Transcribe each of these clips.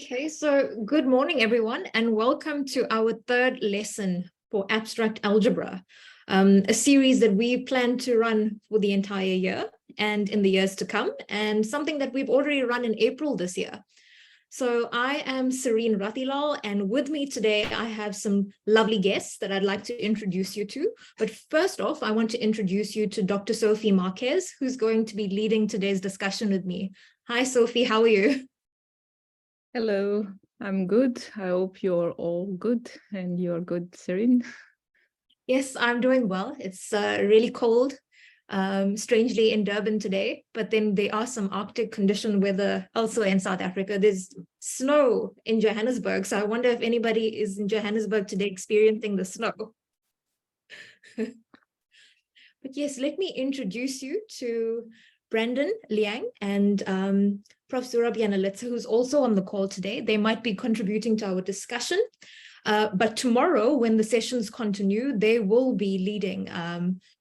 Okay, so good morning, everyone, and welcome to our third lesson for abstract algebra, a series that we plan to run for the entire year and in the years to come, and something that we've already run in April this year. So I am Cerene Rathilal, and with me today, I have some lovely guests that I'd like to introduce you to. But first off, I want to introduce you to Dr. Sophie Marquez, who's going to be leading today's discussion with me. Hi, Sophie, how are you? Hello, I'm good. I hope you're all good and you're good, Cerene. Yes, I'm doing well. It's really cold, strangely in Durban today, but then there are some Arctic condition weather also in South Africa. There's snow in Johannesburg, so I wonder if anybody is in Johannesburg today experiencing the snow. But yes, let me introduce you to Brandon Liang and Prof. Zurabiana Litsa, who's also on the call today. They might be contributing to our discussion. But tomorrow, when the sessions continue, they will be leading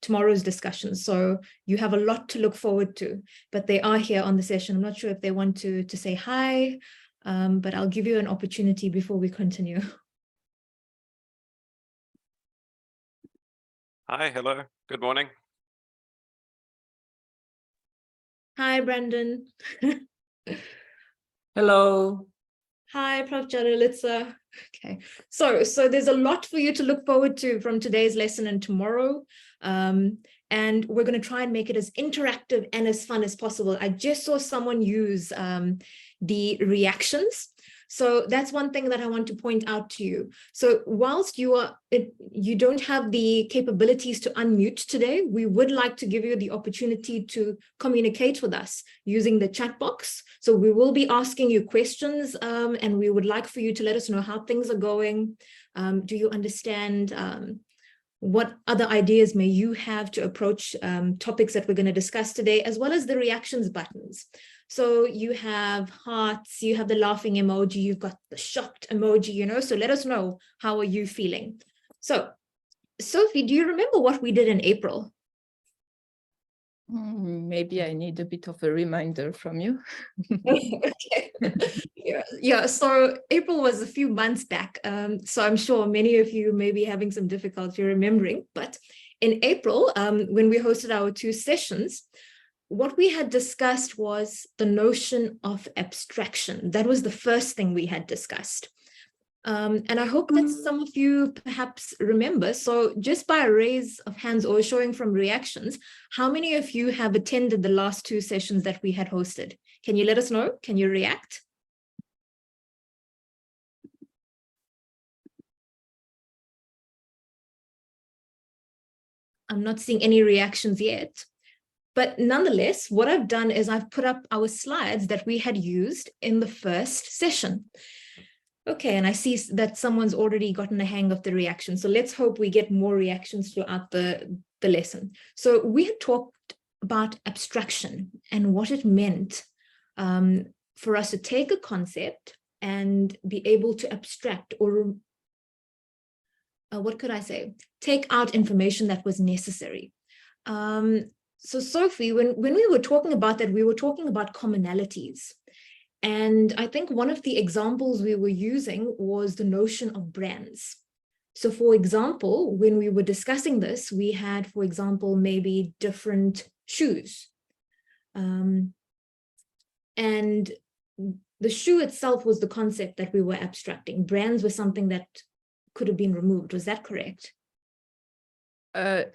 tomorrow's discussion. So you have a lot to look forward to, but they are here on the session. I'm not sure if they want to say hi, but I'll give you an opportunity before we continue. Hi, hello, good morning. Hi, Brandon. Hello. Hi, Prof. Litsa. Okay, so there's a lot for you to look forward to from today's lesson and tomorrow. And we're going to try and make it as interactive and as fun as possible. I just saw someone use the reactions. So that's one thing that I want to point out to you. So whilst you don't have the capabilities to unmute today, we would like to give you the opportunity to communicate with us using the chat box. So we will be asking you questions, and we would like for you to let us know how things are going. Do you understand? What other ideas may you have to approach topics that we're going to discuss today, as well as the reactions buttons. So you have hearts, you have the laughing emoji, you've got the shocked emoji, so let us know, how are you feeling? So, Sophie, do you remember what we did in April? Maybe I need a bit of a reminder from you. Okay. Yeah. So April was a few months back. So I'm sure many of you may be having some difficulty remembering. But in April, when we hosted our 2 sessions, what we had discussed was the notion of abstraction. That was the first thing we had discussed. And I hope that some of you perhaps remember. So just by a raise of hands or showing from reactions, how many of you have attended the last 2 sessions that we had hosted? Can you let us know? Can you react? I'm not seeing any reactions yet. But nonetheless, what I've done is I've put up our slides that we had used in the first session. Okay, and I see that someone's already gotten a hang of the reaction. So let's hope we get more reactions throughout the lesson. So we had talked about abstraction and what it meant for us to take a concept and be able to abstract or what could I say? Take out information that was necessary. So Sophie, when we were talking about that, we were talking about commonalities. And I think one of the examples we were using was the notion of brands. So for example, when we were discussing this, we had, for example, maybe different shoes. And the shoe itself was the concept that we were abstracting. Brands were something that could have been removed. Was that correct?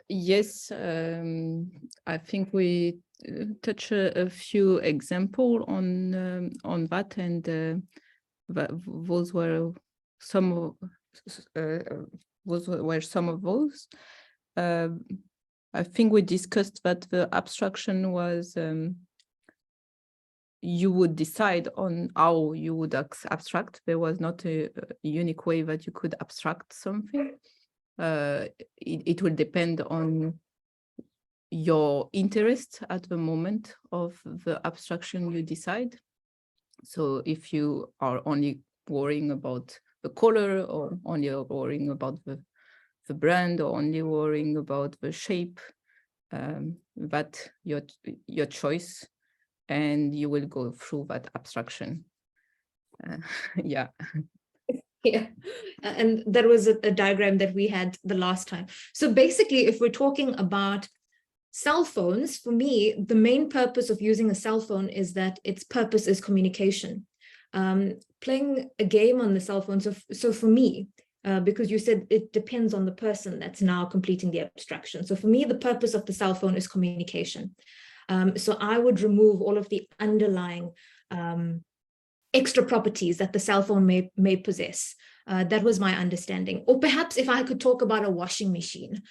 Yes, I think we touch a few examples on that, and those were some of those. I think we discussed that the abstraction was you would decide on how you would abstract. There was not a unique way that you could abstract something. It will depend on your interest at the moment of the abstraction you decide. So if you are only worrying about the color, or only worrying about the brand, or only worrying about the shape, that your choice, and you will go through that abstraction. Yeah. Yeah, and that was a diagram that we had the last time. So basically, if we're talking about cell phones, for me, the main purpose of using a cell phone is that its purpose is communication. Playing a game on the cell phone, so for me, because you said it depends on the person that's now completing the abstraction. So for me, the purpose of the cell phone is communication. So I would remove all of the underlying extra properties that the cell phone may possess. That was my understanding. Or perhaps if I could talk about a washing machine.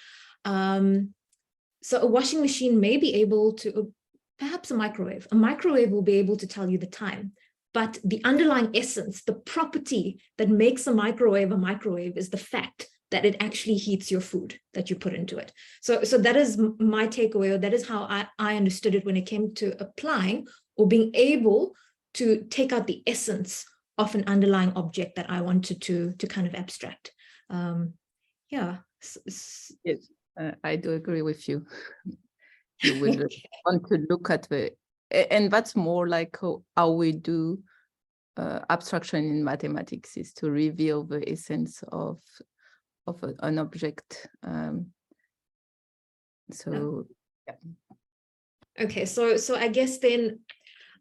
So a washing machine may be able to, perhaps a microwave will be able to tell you the time, but the underlying essence, the property that makes a microwave is the fact that it actually heats your food that you put into it. So that is my takeaway, or that is how I understood it when it came to applying or being able to take out the essence of an underlying object that I wanted to kind of abstract. Yeah. Yes, I do agree with you. You will want to look at and that's more like how we do abstraction in mathematics, is to reveal the essence of an object. Yeah. Okay, so I guess then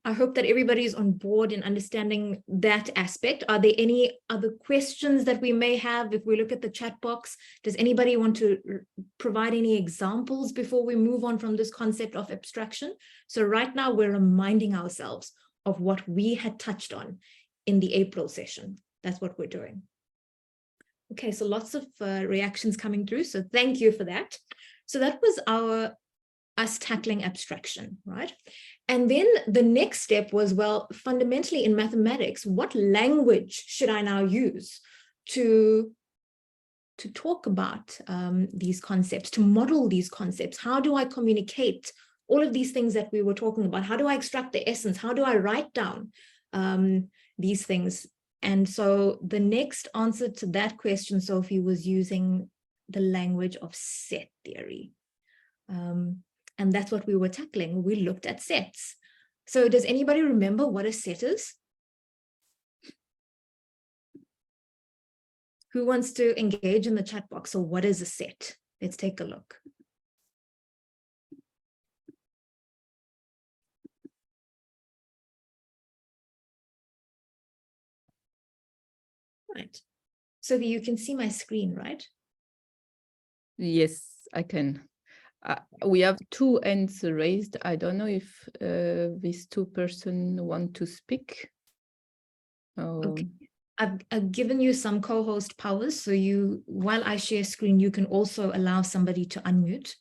I hope that everybody is on board in understanding that aspect. Are there any other questions that we may have if we look at the chat box? Does anybody want to provide any examples before we move on from this concept of abstraction? So right now we're reminding ourselves of what we had touched on in the April session. That's what we're doing. Okay, so lots of reactions coming through. So thank you for that. So that was us tackling abstraction, right? And then the next step was, well, fundamentally in mathematics, what language should I now use to talk about these concepts, to model these concepts? How do I communicate all of these things that we were talking about? How do I extract the essence? How do I write down these things? And so the next answer to that question, Sophie, was using the language of set theory. And that's what we were tackling. We looked at sets. So does anybody remember what a set is? Who wants to engage in the chat box? So what is a set? Let's take a look. Right. Sophie, you can see my screen, right? Yes, I can. We have two hands raised. I don't know if these two persons want to speak. Okay. I've given you some co-host powers, so while I share screen, you can also allow somebody to unmute.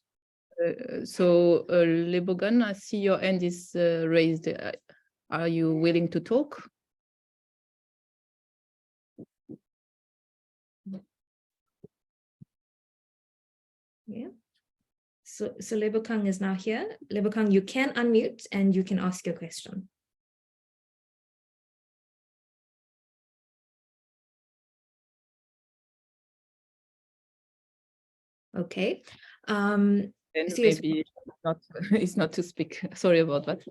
Lebogan, I see your hand is raised. Are you willing to talk? Yeah. So Lebokang is now here. Lebokang, you can unmute and you can ask your question. Okay. Maybe it's not to speak. Sorry about that.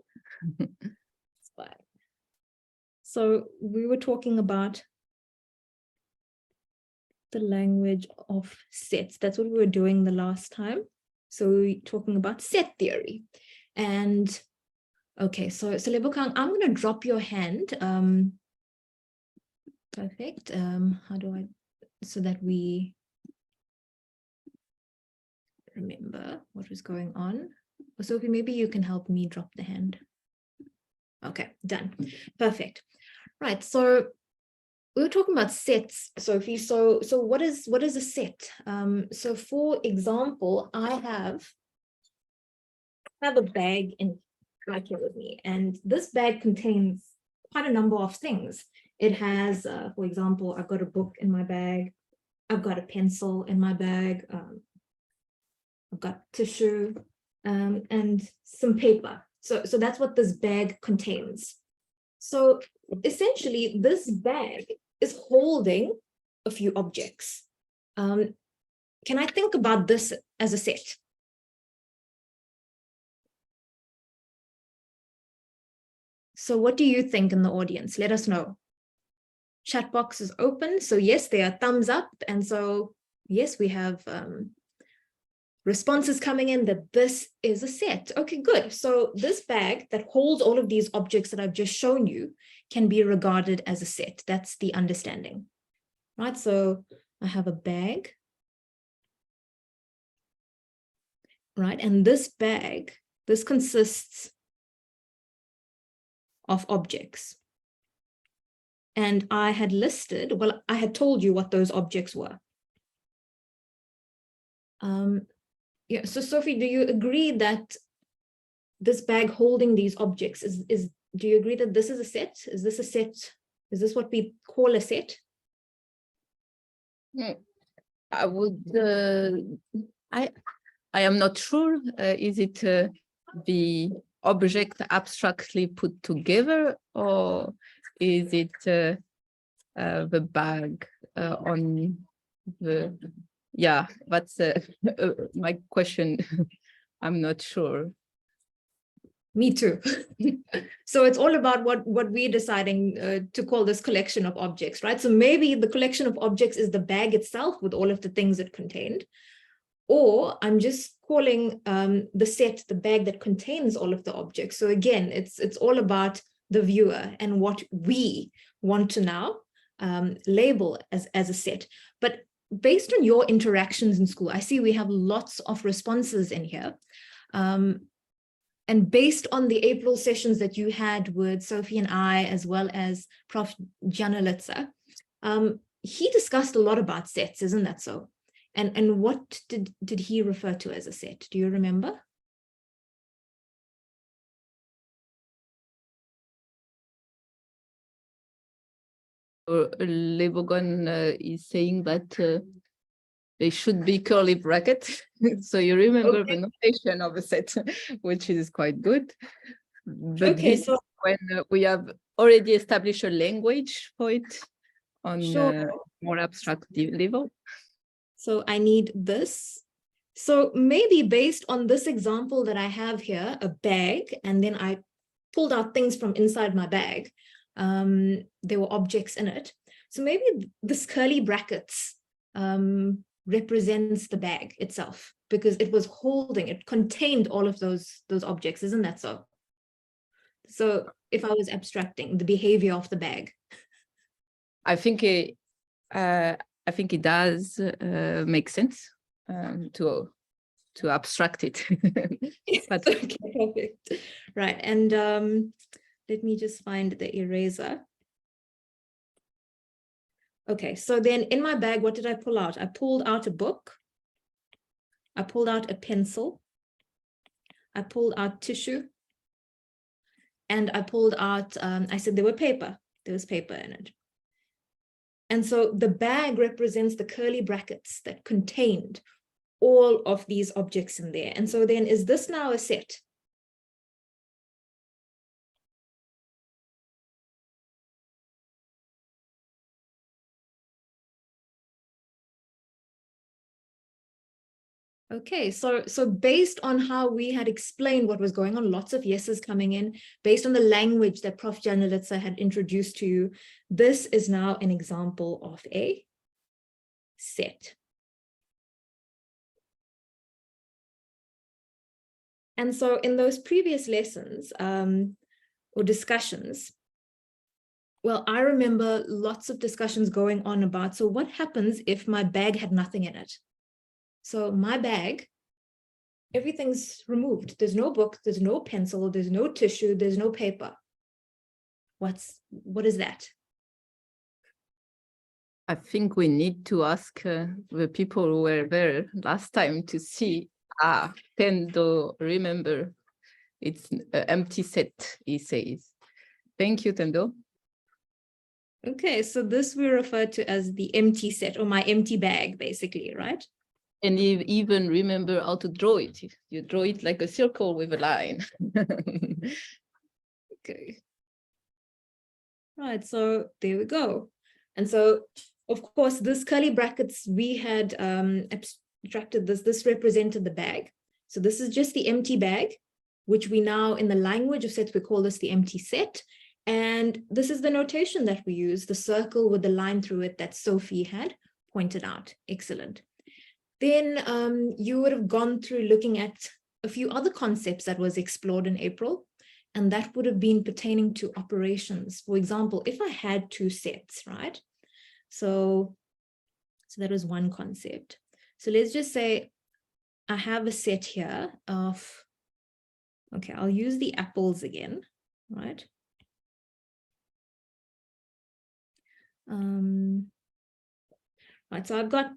So we were talking about the language of sets. That's what we were doing the last time. So we're talking about set theory. And okay, so Lebokang, I'm going to drop your hand. Perfect. How do I, so that we remember what was going on. Sophie, maybe you can help me drop the hand. Okay, done. Perfect. Right, so we were talking about sets, Sophie. So what is a set? So for example, I have a bag right here with me, and this bag contains quite a number of things. It has, for example, I've got a book in my bag. I've got a pencil in my bag. I've got tissue and some paper. So that's what this bag contains. So essentially, this bag is holding a few objects. Can I think about this as a set? So what do you think in the audience? Let us know. Chat box is open. So yes, there are thumbs up. And so yes, we have responses coming in that this is a set. Okay, good. So this bag that holds all of these objects that I've just shown you can be regarded as a set. That's the understanding, right? So I have a bag, right? And this bag, this consists of objects. And I had listed, well, I had told you what those objects were. Yeah, so Sophie, do you agree that this bag holding these objects do you agree that this is a set? Is this a set? Is this what we call a set? I would, I am not sure. Is it the object abstractly put together, or is it the bag on the, yeah, that's my question. I'm not sure. Me too. So it's all about what we're deciding to call this collection of objects, right? So maybe the collection of objects is the bag itself with all of the things it contained, or I'm just calling the set the bag that contains all of the objects. So again, it's all about the viewer and what we want to now label as a set. But based on your interactions in school, I see we have lots of responses in here. And based on the April sessions that you had with Sophie and I, as well as Prof. Janalitsa, he discussed a lot about sets, isn't that so? And what did he refer to as a set? Do you remember? Lebogon is saying that they should be curly brackets. So you remember the notation of a set, which is quite good. But okay, this so when we have already established a language for it on more abstract level. So I need this. So maybe based on this example that I have here, a bag, and then I pulled out things from inside my bag. There were objects in it. So maybe this curly brackets represents the bag itself, because it contained all of those objects, isn't that so? So if I was abstracting the behavior of the bag, I think it does make sense to abstract it. But okay, perfect. Right, and let me just find the eraser. Okay, so then in my bag, what did I pull out? I pulled out a book. I pulled out a pencil. I pulled out tissue. And I pulled out, I said there was paper in it. And so the bag represents the curly brackets that contained all of these objects in there. And so then is this now a set? Okay, so based on how we had explained what was going on, lots of yeses coming in, based on the language that Prof. Janalitsa had introduced to you, this is now an example of a set. And so in those previous lessons or discussions, well, I remember lots of discussions going on about, so what happens if my bag had nothing in it? So my bag, everything's removed. There's no book, there's no pencil, there's no tissue, there's no paper. What is that? I think we need to ask the people who were there last time to see. Tendo, remember, it's an empty set, he says. Thank you, Tendo. Okay, so this we refer to as the empty set, or my empty bag, basically, right? And you even remember how to draw it. You draw it like a circle with a line. Okay. Right, so there we go. And so, of course, this curly brackets, we had abstracted this represented the bag. So this is just the empty bag, which we now, in the language of sets, we call this the empty set. And this is the notation that we use, the circle with the line through it that Sophie had pointed out. Excellent. Then you would have gone through looking at a few other concepts that was explored in April, and that would have been pertaining to operations. For example, if I had two sets, right? So that was one concept. So let's just say I have a set here of, okay, I'll use the apples again, right? Right, so I've got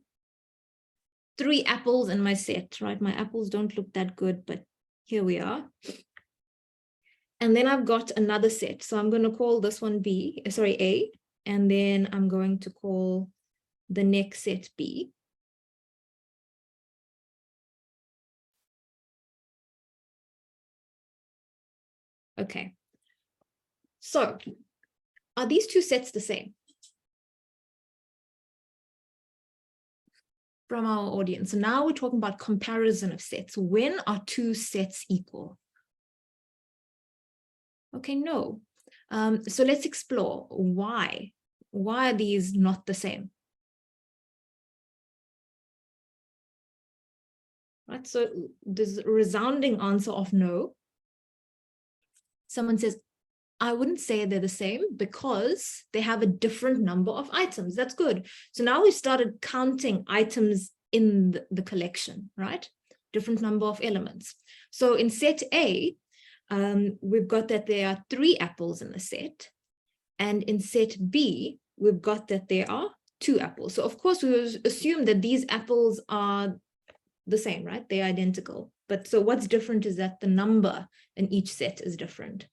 3 apples in my set, right? My apples don't look that good, but here we are. And then I've got another set. So I'm going to call this one A, and then I'm going to call the next set B. Okay. So are these two sets the same? From our audience. So now we're talking about comparison of sets. When are two sets equal? Okay, no. So let's explore why. Why are these not the same? Right, so there's a resounding answer of no. Someone says, I wouldn't say they're the same because they have a different number of items. That's good. So now we started counting items in the collection, right? Different number of elements. So in set A, we've got that there are 3 apples in the set. And in set B, we've got that there are 2 apples. So of course, we assume that these apples are the same, right? They're identical. But so what's different is that the number in each set is different.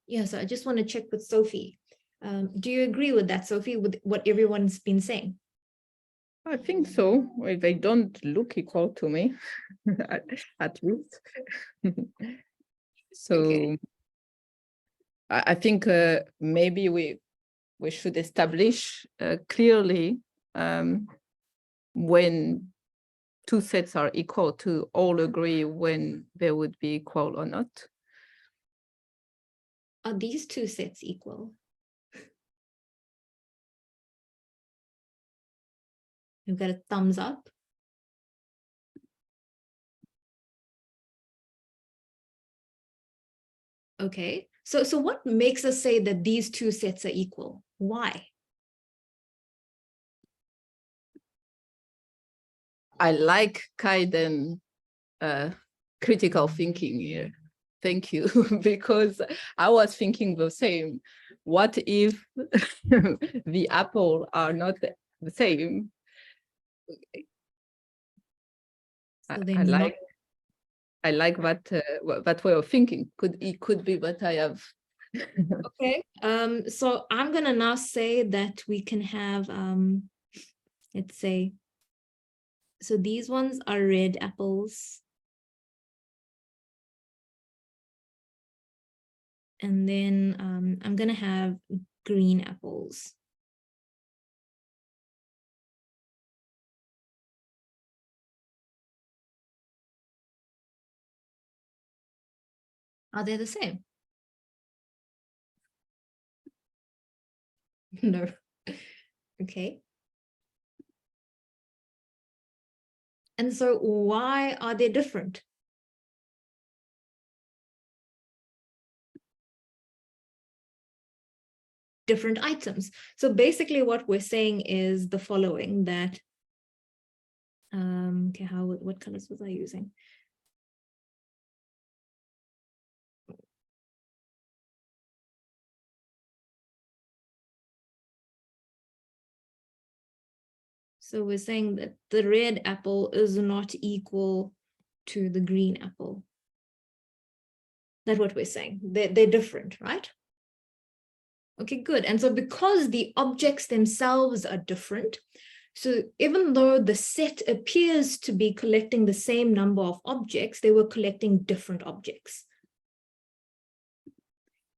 Yeah, so I just want to check with Sophie. Do you agree with that, Sophie, with what everyone's been saying? I think so. Well, they don't look equal to me, at least. So okay. I think maybe we should establish clearly when two sets are equal, to all agree when they would be equal or not. Are these two sets equal? You've got a thumbs up. Okay, so what makes us say that these two sets are equal? Why? I like Kaiden critical thinking here. Thank you, because I was thinking the same. What if the apple are not the same? So I like that way of thinking. It could be that I have. Okay. So I'm gonna now say that we can have let's say, so these ones are red apples. And then I'm gonna have green apples. Are they the same? No. Okay. And so why are they different? Different items. So basically what we're saying is the following, that okay, what colors was I using? So we're saying that the red apple is not equal to the green apple. That's what we're saying. They're different, right? Okay, good. And so because the objects themselves are different, so even though the set appears to be collecting the same number of objects, they were collecting different objects.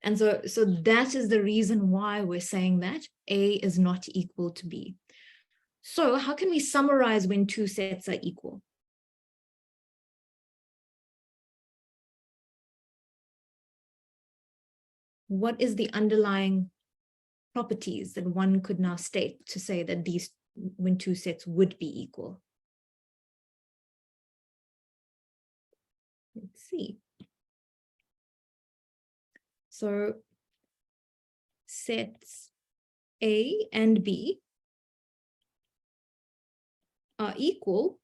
And so that is the reason why we're saying that A is not equal to B. So how can we summarize when two sets are equal? what is the underlying properties that one could now state to say that these, when two sets would be equal? Let's see. So sets A and B are equal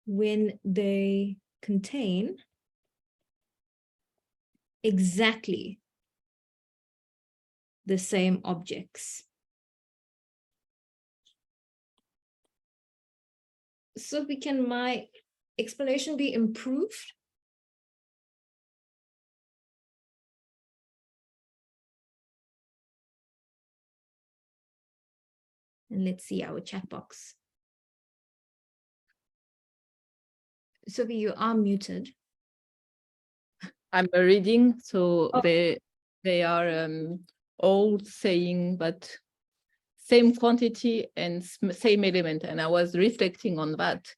when they contain exactly the same objects. So can my explanation be improved? And let's see our chat box. Sophie, you are muted. I'm reading, so Oh. they are all saying but same quantity and same element, and I was reflecting on that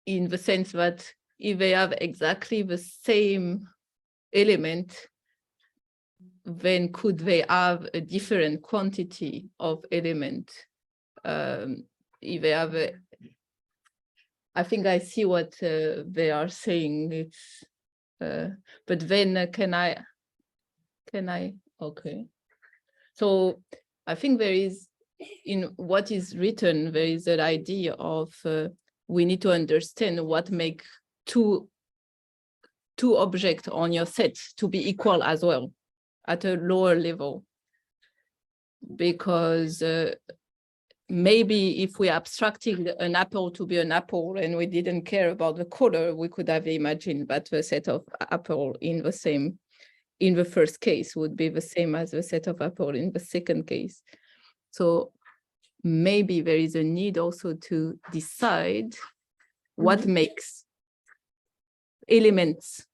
in the sense that if they have exactly the same element, then could they have a different quantity of element? If they have a, I think I see what they are saying. It's but then can I, okay. So I think there is, in what is written, there is an idea of we need to understand what make two objects on your set to be equal as well at a lower level. Because maybe if we abstracted an apple to be an apple and we didn't care about the color, we could have imagined that the set of apple in the first case would be the same as the set of apple in the second case. So maybe there is a need also to decide what makes elements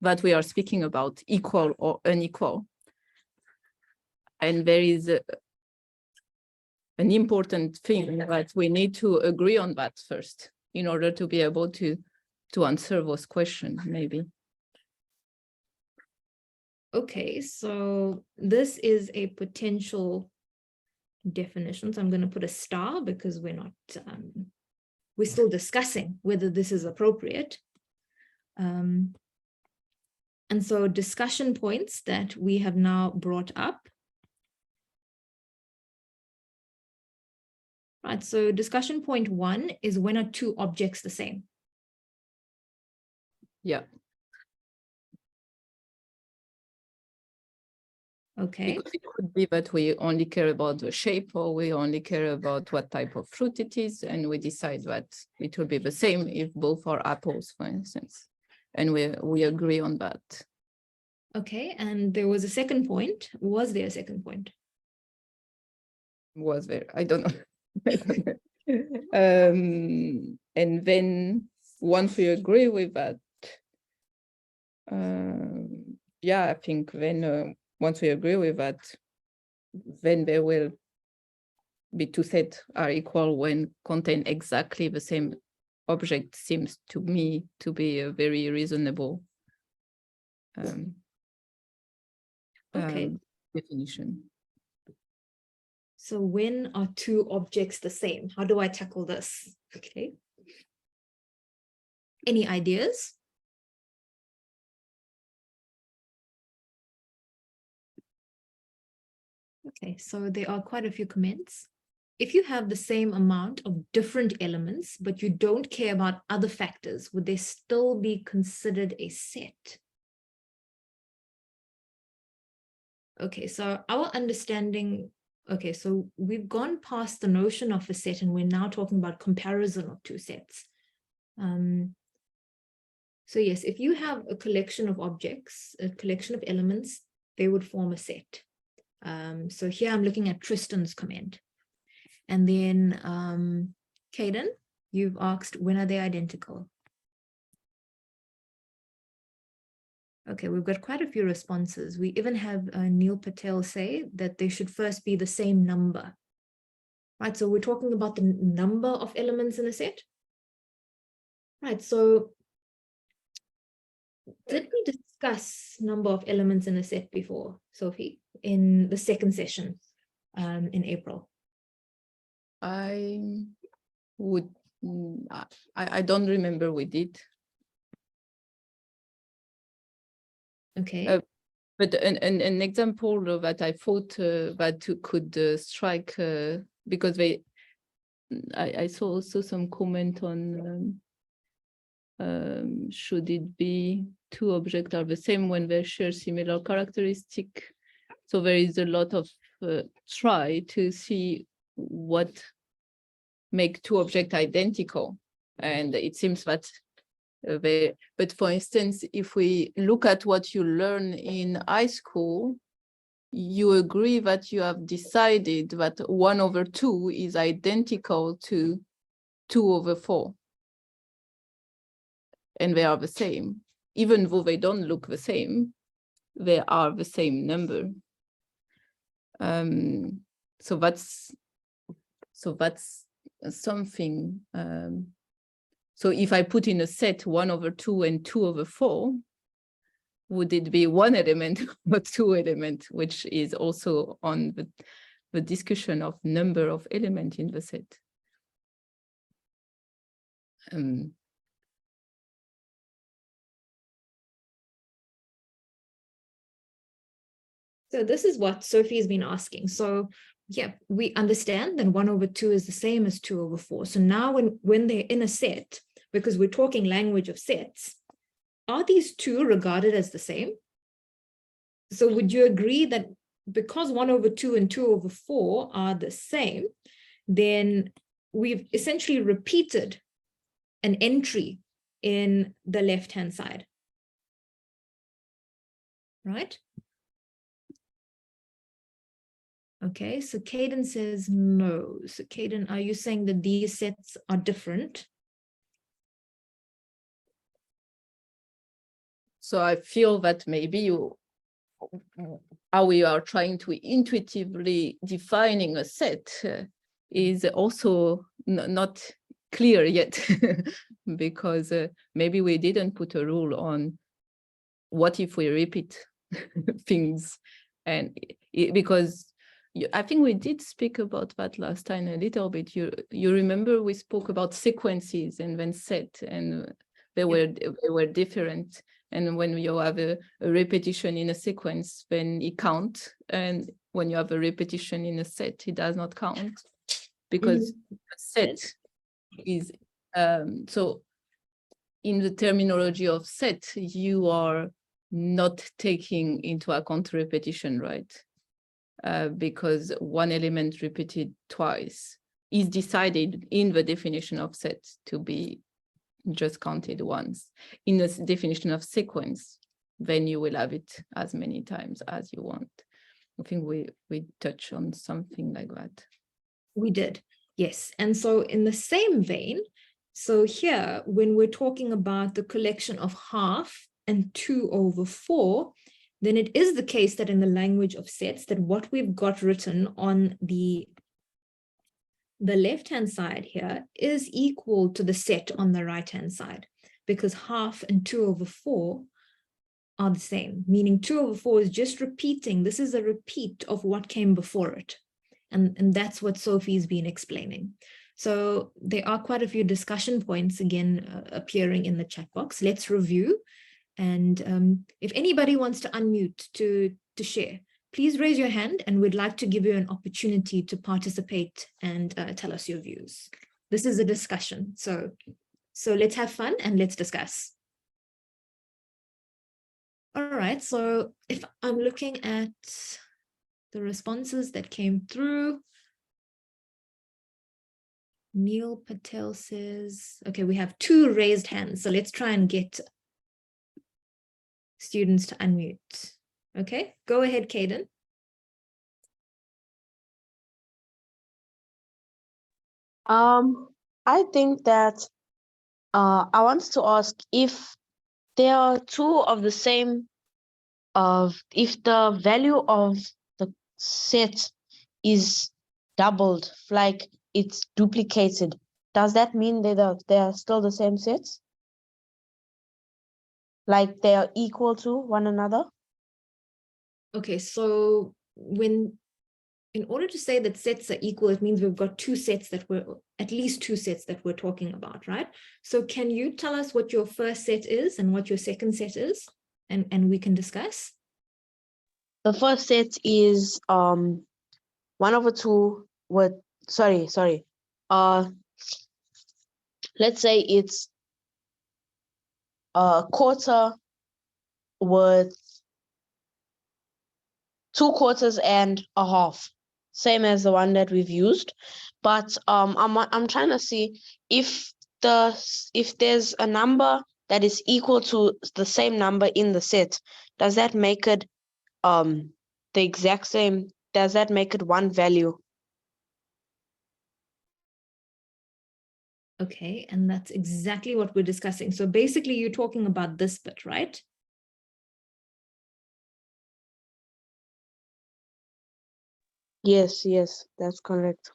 that we are speaking about equal or unequal. And there is an important thing that we need to agree on that first in order to be able to answer those questions, maybe. Okay, so this is a potential definition. So I'm going to put a star because we're not, we're still discussing whether this is appropriate. And so discussion points that we have now brought up. Right, so discussion point 1 is when are two objects the same? Yeah. Okay. Because it could be that we only care about the shape, or we only care about what type of fruit it is, and we decide that it will be the same if both are apples, for instance. And we agree on that. Okay, and there was a second point. Was there a second point? Was there? I don't know. And then once we agree with that, yeah, I think then once we agree with that, then there will be two sets are equal when contain exactly the same object. Seems to me to be a very reasonable definition. So when are two objects the same? How do I tackle this? Okay. Any ideas? Okay, so there are quite a few comments. If you have the same amount of different elements, but you don't care about other factors, would they still be considered a set? Okay, so our understanding, okay, so we've gone past the notion of a set and we're now talking about comparison of two sets. So yes, if you have a collection of objects, a collection of elements, they would form a set. So here I'm looking at Tristan's comment. And then Kaden, you've asked, when are they identical? Okay, we've got quite a few responses. We even have Neil Patel say that they should first be the same number. Right, so we're talking about the number of elements in a set. Right, so Did we discuss number of elements in a set before, Sophie, in the second session in April? I would, I don't remember we did. Okay. But an example that I thought that could strike, because I saw also some comment on should it be two objects are the same when they share similar characteristic. So there is a lot of try to see what make two objects identical. And it seems that but for instance, if we look at what you learn in high school, you agree that you have decided that 1/2 is identical to 2/4. And they are the same. Even though they don't look the same, they are the same number. So that's something. So if I put in a set 1/2 and 2/4, would it be one element or two element, which is also on the discussion of number of elements in the set. So this is what Sophie's been asking. So yeah, we understand that 1/2 is the same as 2/4. So now when they're in a set, because we're talking language of sets, are these two regarded as the same? So would you agree that because 1/2 and 2/4 are the same, then we've essentially repeated an entry in the left-hand side, right? Okay, so Caden says no. So Caden, are you saying that these sets are different? So I feel that maybe how we are trying to intuitively defining a set is also not clear yet, because maybe we didn't put a rule on what if we repeat things, and because I think we did speak about that last time a little bit. You remember we spoke about sequences and then set, and they were different. And when you have a repetition in a sequence, then it counts. And when you have a repetition in a set, it does not count, because a set is, so in the terminology of set, you are not taking into account repetition, right? Because one element repeated twice is decided in the definition of set to be just counted once. In the definition of sequence, then you will have it as many times as you want. I think we touch on something like that. We did, yes. And so in the same vein, so here, when we're talking about the collection of half and 2/4, then it is the case that in the language of sets, that what we've got written on the left-hand side here is equal to the set on the right-hand side, because half and 2/4 are the same, meaning 2/4 is just repeating. This is a repeat of what came before it. And that's what Sophie's been explaining. So there are quite a few discussion points again appearing in the chat box. Let's review. And if anybody wants to unmute to share, please raise your hand, and we'd like to give you an opportunity to participate and tell us your views. This is a discussion. So let's have fun and let's discuss. All right, so if I'm looking at the responses that came through, Neil Patel says, okay, we have 2 raised hands. So let's try and get students to unmute. Okay, go ahead, Caden. I think that I want to ask if there are 2 of the same, if the value of the set is doubled, like it's duplicated, does that mean that they are still the same sets? Like they are equal to one another? Okay, so in order to say that sets are equal, it means we've got at least two sets that we're talking about, right? So can you tell us what your first set is and what your second set is? And we can discuss. The first set is 1/2 with, sorry. Let's say it's a quarter with 2/4 and a half, same as the one that we've used. But I'm trying to see if there's a number that is equal to the same number in the set, does that make it the exact same? Does that make it one value? Okay, and that's exactly what we're discussing. So basically you're talking about this bit, right? Yes, that's correct.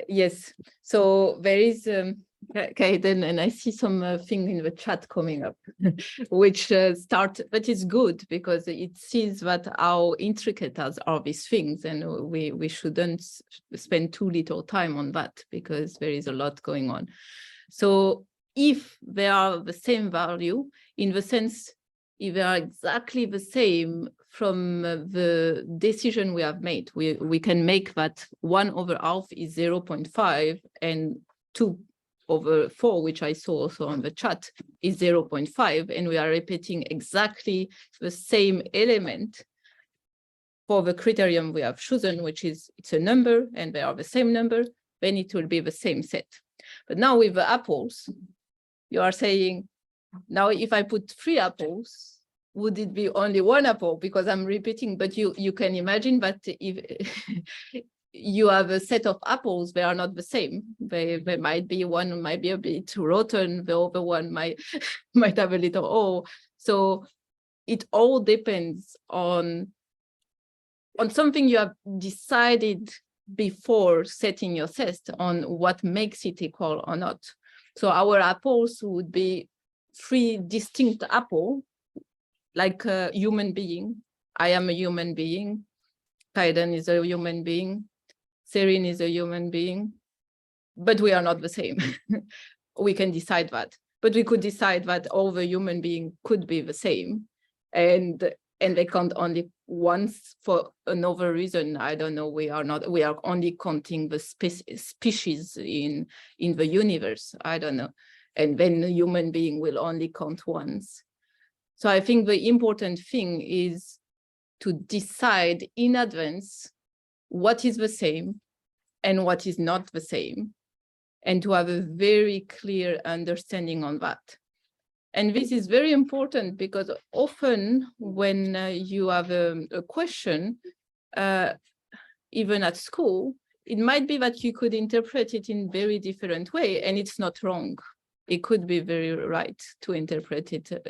Yes. So there is Kaiden, and I see some thing in the chat coming up, which start, but it's good because it sees that how intricate are these things, and we shouldn't spend too little time on that because there is a lot going on. So if they are the same value, in the sense, if they are exactly the same from the decision we have made, we can make that 1/2 is 0.5 and 2/4, which I saw also on the chat, is 0.5, and we are repeating exactly the same element for the criterion we have chosen, which is it's a number and they are the same number, then it will be the same set. But now with the apples, you are saying, now if I put 3 apples, would it be only 1 apple? Because I'm repeating, but you can imagine that if you have a set of apples, they are not the same. They might be, one might be a bit rotten, the other one might have a little hole. So it all depends on something you have decided before setting your test on what makes it equal or not. So our apples would be 3 distinct apples, like a human being. I am a human being. Kaiden is a human being. Cerene is a human being. But we are not the same. We can decide that. But we could decide that all the human beings could be the same. And they count only once for another reason. I don't know, we are only counting the species in the universe. I don't know. And then the human being will only count once. So I think the important thing is to decide in advance what is the same and what is not the same, and to have a very clear understanding on that. And this is very important because often when you have a question, even at school, it might be that you could interpret it in very different way, and it's not wrong. It could be very right to interpret it a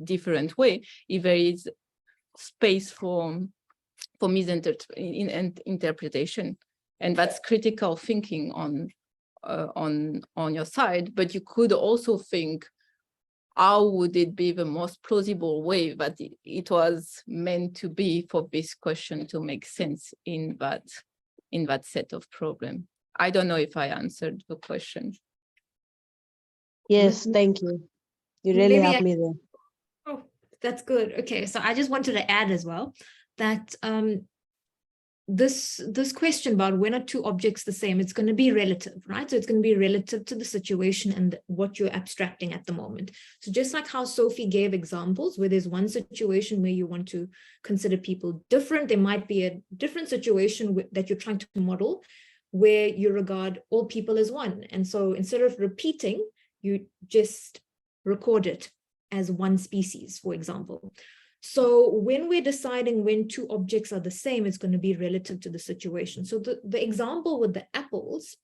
different way if there is space for misinterpretation, and that's critical thinking on your side. But you could also think, how would it be the most plausible way that it was meant to be for this question to make sense in that set of problem? I don't know if I answered the question. Yes, thank you. You really Maybe helped me there. Oh, that's good. Okay, so I just wanted to add as well that this question about when are 2 objects the same, it's going to be relative, right? So it's going to be relative to the situation and what you're abstracting at the moment. So just like how Sophie gave examples where there's one situation where you want to consider people different, there might be a different situation that you're trying to model where you regard all people as one. And so instead of repeating, you just record it as one species, for example. So when we're deciding when 2 objects are the same, it's going to be relative to the situation. So the example with the apples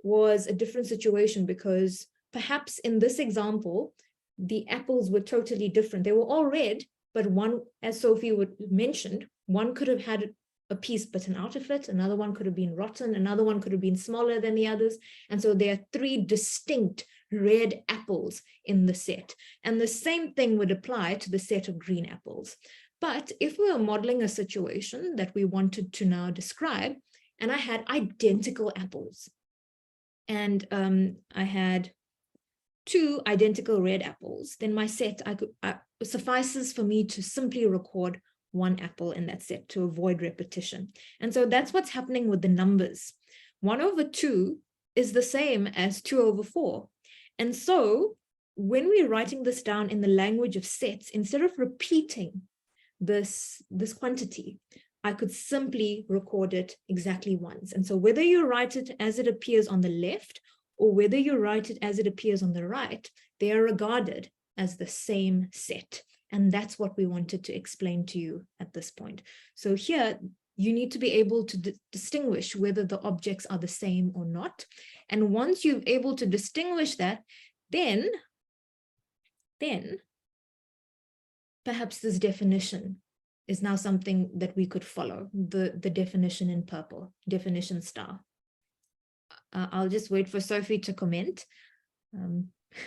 was a different situation because perhaps in this example, the apples were totally different. They were all red, but one, as Sophie mentioned, one could have had a piece bitten out of it, another one could have been rotten, another one could have been smaller than the others. And so there are 3 distinct red apples in the set. And the same thing would apply to the set of green apples. But if we were modeling a situation that we wanted to now describe, and I had identical apples, and I had 2 identical red apples, then my set suffices for me to simply record 1 apple in that set to avoid repetition. And so that's what's happening with the numbers. 1/2 is the same as 2/4. And so when we're writing this down in the language of sets, instead of repeating this quantity, I could simply record it exactly once. And so whether you write it as it appears on the left or whether you write it as it appears on the right, they are regarded as the same set. And that's what we wanted to explain to you at this point. So here, you need to be able to distinguish whether the objects are the same or not. And once you're able to distinguish that, then perhaps this definition is now something that we could follow, the definition in purple, definition star. I'll just wait for Sophie to comment.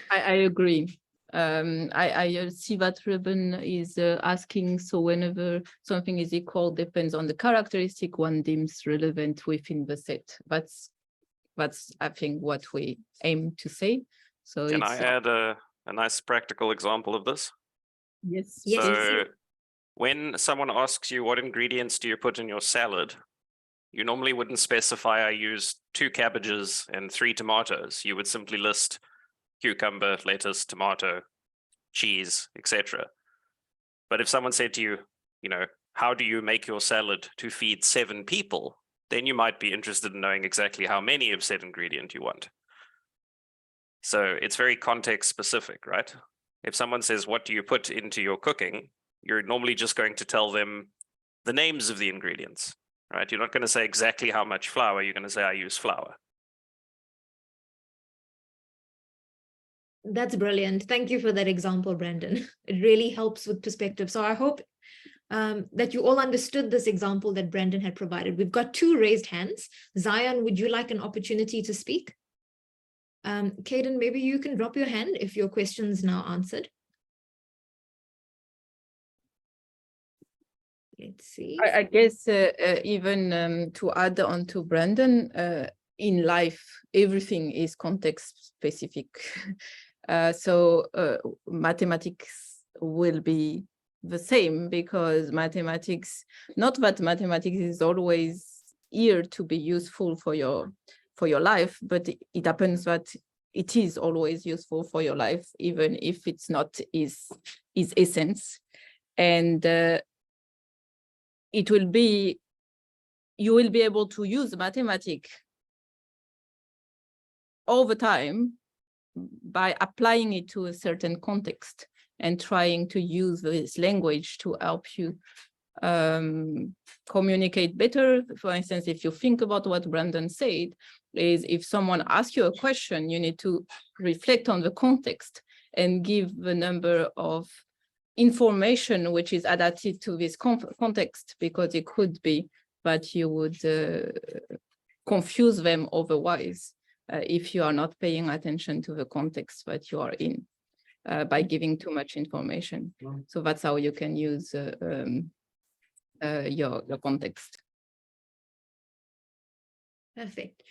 I agree. I see that Ruben is asking, so whenever something is equal depends on the characteristic one deems relevant within the set. That's I think what we aim to say. So Can I add a nice practical example of this? Yes. So when someone asks you what ingredients do you put in your salad, you normally wouldn't specify I use 2 cabbages and 3 tomatoes. You would simply list cucumber, lettuce, tomato, cheese, etc. But if someone said to you, how do you make your salad to feed 7 people? Then you might be interested in knowing exactly how many of said ingredient you want. So it's very context specific, right? If someone says, what do you put into your cooking? You're normally just going to tell them the names of the ingredients, right? You're not going to say exactly how much flour. You're going to say, I use flour. That's brilliant. Thank you for that example, Brandon. It really helps with perspective. So I hope that you all understood this example that Brandon had provided. We've got 2 raised hands. Zion, would you like an opportunity to speak? Caden, maybe you can drop your hand if your question's now answered. Let's see. I guess even to add on to Brandon, in life, everything is context specific. So mathematics will be the same because mathematics, not that mathematics is always here to be useful for your life, but it happens that it is always useful for your life, even if it's not its essence. And it will be, you will be able to use mathematics all the time by applying it to a certain context and trying to use this language to help you communicate better. For instance, if you think about what Brandon said, is if someone asks you a question, you need to reflect on the context and give the number of information which is adapted to this context, because it could be that you would confuse them otherwise if you are not paying attention to the context that you are in by giving too much information. So that's how you can use your context. Perfect.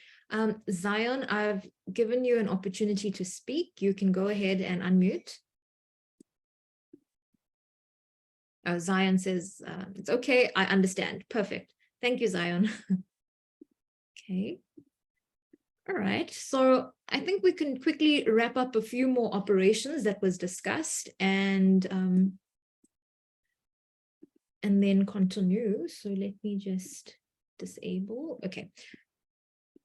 Zion, I've given you an opportunity to speak. You can go ahead and unmute. Zion says, it's okay, I understand. Perfect. Thank you, Zion. Okay. All right. So I think we can quickly wrap up a few more operations that was discussed and then continue. So let me just disable. Okay.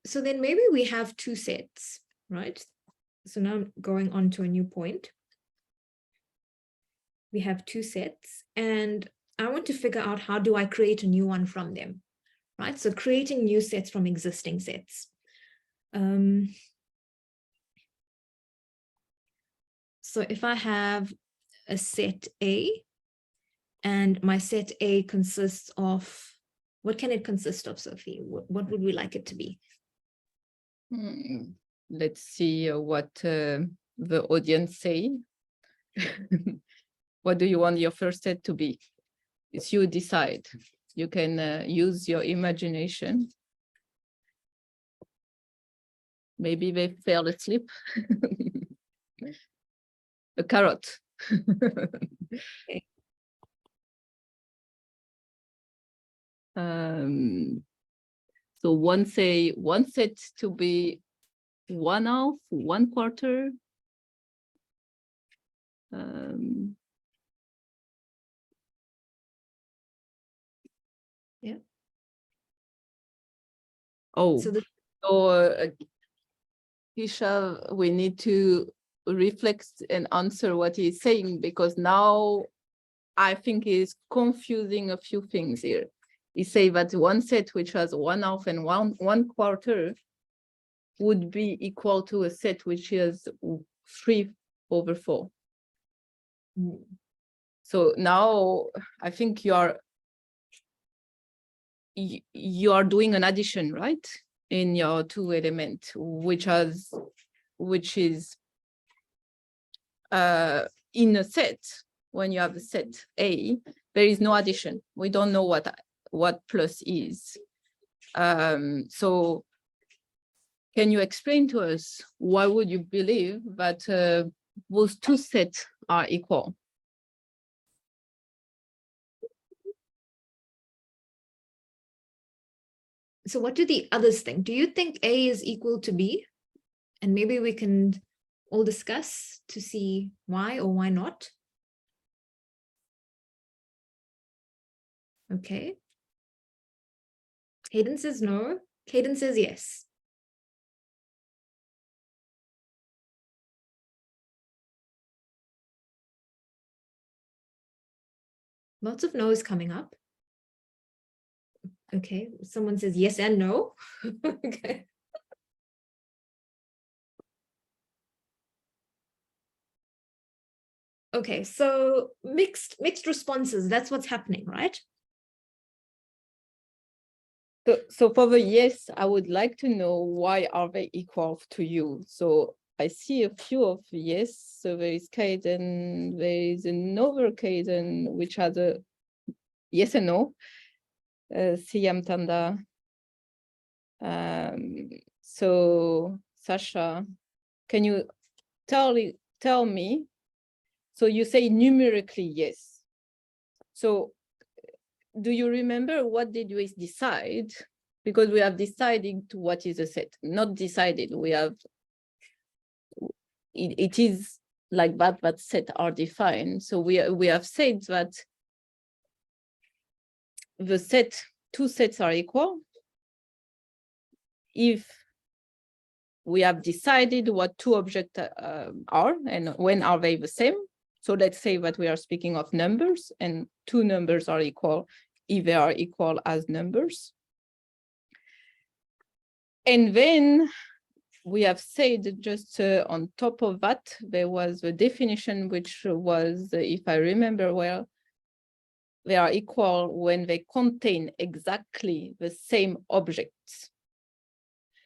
So then maybe we have 2 sets, right? So now I'm going on to a new point. We have 2 sets and I want to figure out how do I create a new one from them, right? So creating new sets from existing sets. So if I have a set A and my set A consists of, what can it consist of, Sophie? What would we like it to be? Let's see what the audience say. What do you want your first set to be? It's you decide. You can use your imagination. Maybe they fell asleep. A carrot. Okay. So one set to be 1/2, 1/4. Yeah. Oh, So the Hisha, we need to reflect and answer what he's saying, because now I think he's confusing a few things here. He say that one set which has 1/2 and 1/4 would be equal to a set which is 3/4. So now I think you are doing an addition, right? In your two element, which is in a set. When you have a set A, there is no addition. We don't know what plus is. So can you explain to us why would you believe that those two sets are equal? So what do the others think? Do you think A is equal to B? And maybe we can all discuss to see why or why not. Okay. Hayden says no. Hayden says yes. Lots of no's coming up. Okay, someone says yes and no. Okay. Okay, so mixed responses, that's what's happening, right? So for the yes, I would like to know why are they equal to you? So I see a few of yes. So there is Kaiden, there is another Kaiden which has a yes and no. Siam Tanda. So Sasha, can you tell me? So you say numerically yes. So do you remember what did we decide? Because we have decided what is a set. Not decided. We have. It is like that set are defined. So we have said that the two sets are equal if we have decided what two objects are and when are they the same. So let's say that we are speaking of numbers and two numbers are equal if they are equal as numbers. And then we have said just on top of that, there was a definition which was, if I remember well, they are equal when they contain exactly the same objects.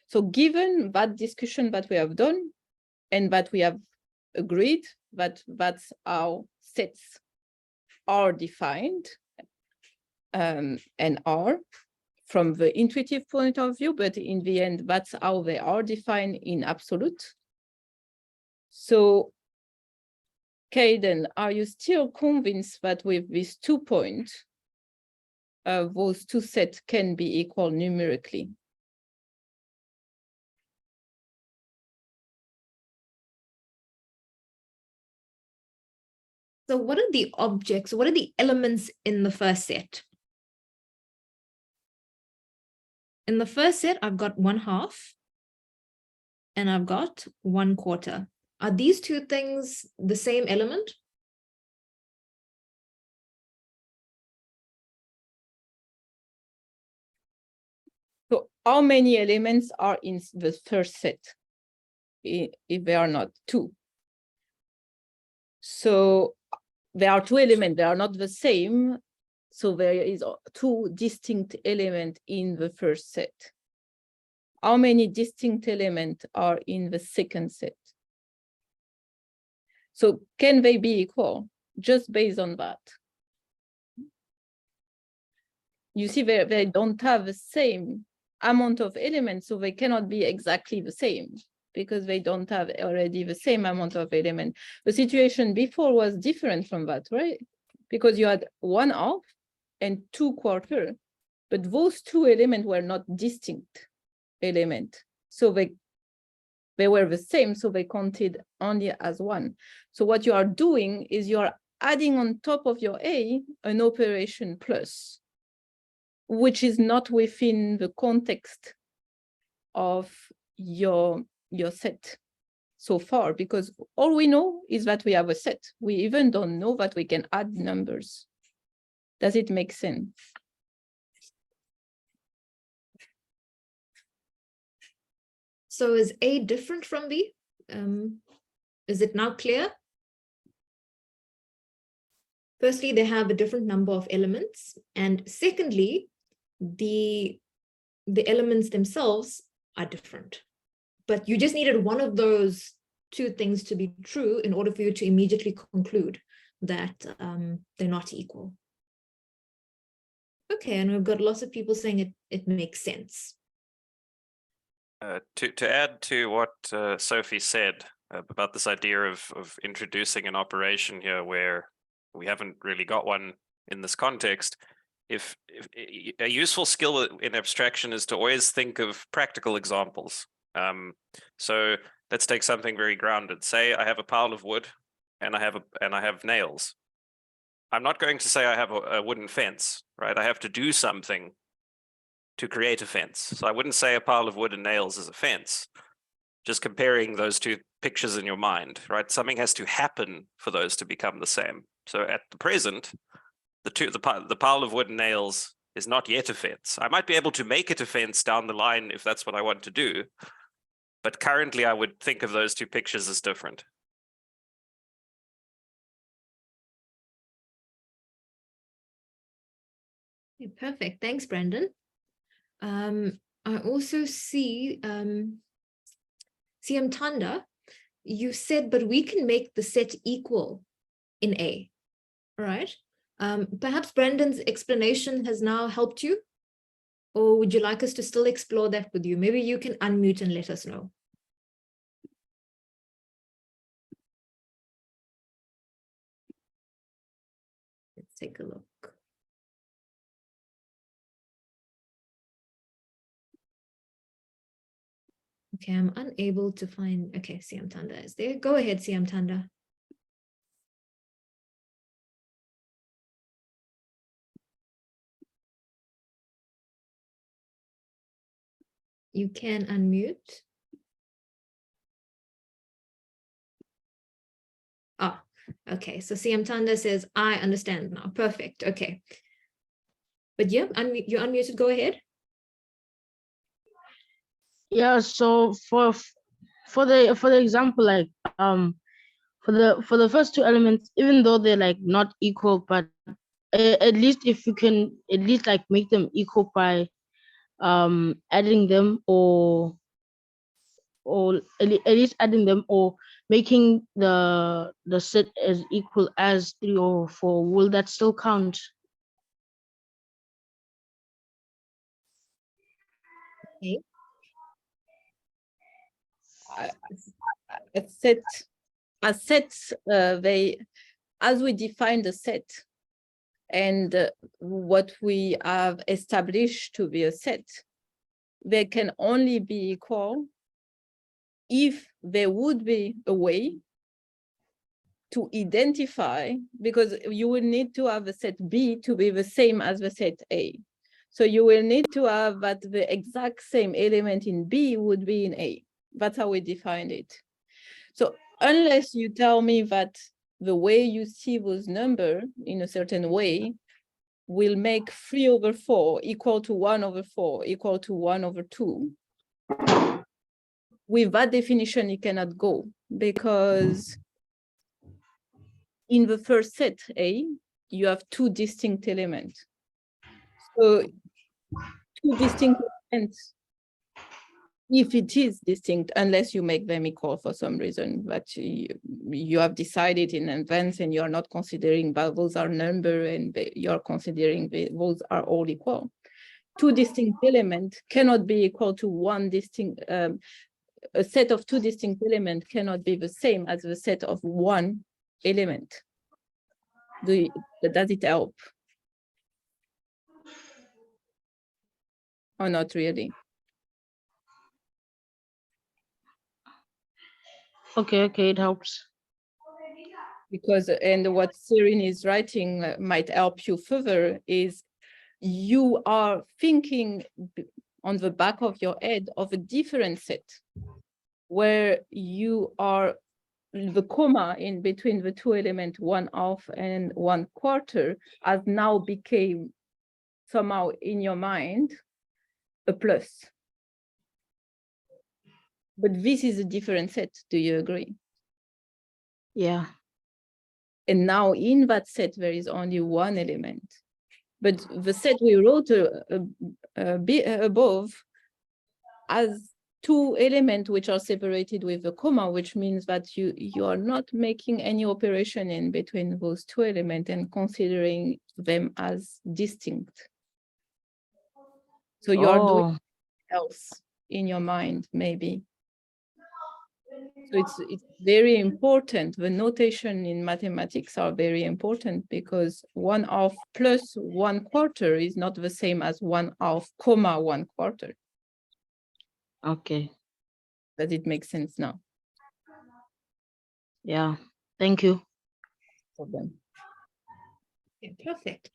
So given that discussion that we have done and that we have agreed that that's how sets are defined and are from the intuitive point of view, but in the end, that's how they are defined in absolute. So Kaiden, are you still convinced that with these 2 points, those two sets can be equal numerically? So what are the objects? What are the elements in the first set? In the first set, I've got 1/2 and I've got 1/4. Are these two things the same element? So how many elements are in the first set? If they are not 2. So there are 2 elements, they are not the same. So there is 2 distinct elements in the first set. How many distinct elements are in the second set? So can they be equal just based on that? You see, they don't have the same amount of elements, so they cannot be exactly the same because they don't have already the same amount of elements. The situation before was different from that, right? Because you had 1/2 and 2/4, but those two elements were not distinct elements. So they were the same, so they counted only as one. So what you are doing is you are adding on top of your A an operation plus, which is not within the context of your set so far, because all we know is that we have a set. We even don't know that we can add numbers. Does it make sense? So is A different from B? Is it now clear? Firstly, they have a different number of elements. And secondly, the elements themselves are different. But you just needed one of those two things to be true in order for you to immediately conclude that they're not equal. Okay, and we've got lots of people saying it makes sense. To add to what Sophie said about this idea of introducing an operation here where we haven't really got one in this context, if a useful skill in abstraction is to always think of practical examples. So let's take something very grounded. Say I have a pile of wood and I have nails. I'm not going to say I have a wooden fence, right? I have to do something to create a fence. So I wouldn't say a pile of wood and nails is a fence. Just comparing those two pictures in your mind, right? Something has to happen for those to become the same. So at the present, the pile of wood and nails is not yet a fence. I might be able to make it a fence down the line if that's what I want to do. But currently I would think of those two pictures as different. Okay, perfect. Thanks, Brandon. I also see CM Tanda, you said, but we can make the set equal in A, all right? Perhaps Brandon's explanation has now helped you, or would you like us to still explore that with you? Maybe you can unmute and let us know. Let's take a look. Okay, I'm unable to find, okay, CM Tanda is there. Go ahead, CM Tanda. You can unmute. Ah, okay, so CM Tanda says, I understand now, perfect, okay. But yeah, you're unmuted, go ahead. Yeah, so for the example, like for the first two elements, even though they're like not equal, but at least if you can at least like make them equal by adding them or at least adding them or making the set as equal as 3 or 4, will that still count? Okay. A set, as we define the set and what we have established to be a set, they can only be equal if there would be a way to identify, because you will need to have the set B to be the same as the set A. So you will need to have that the exact same element in B would be in A. That's how we defined it. So unless you tell me that the way you see those numbers in a certain way will make 3/4 equal to 1/4 equal to 1/2, with that definition, you cannot go, because in the first set A, you have two distinct elements. So two distinct elements, if it is distinct, unless you make them equal for some reason, but you have decided in advance and you're not considering that those are number and you're considering those are all equal. Two distinct elements cannot be equal to one distinct, a set of two distinct elements cannot be the same as the set of one element. Does it help? Or not really? Okay, it helps. Because, and what Cerene is writing might help you further, is you are thinking on the back of your head of a different set where you are, the comma in between the two elements 1/2 and 1/4 has now became somehow in your mind a plus. But this is a different set, do you agree? Yeah. And now in that set, there is only one element. But the set we wrote above has two elements which are separated with a comma, which means that you are not making any operation in between those two elements and considering them as distinct. So you are doing else in your mind, maybe. So it's very important. The notation in mathematics are very important because 1/2 plus 1/4 is not the same as 1/2 comma 1/4. Okay. Does it make sense now? Yeah. Thank you. Problem. Okay, perfect.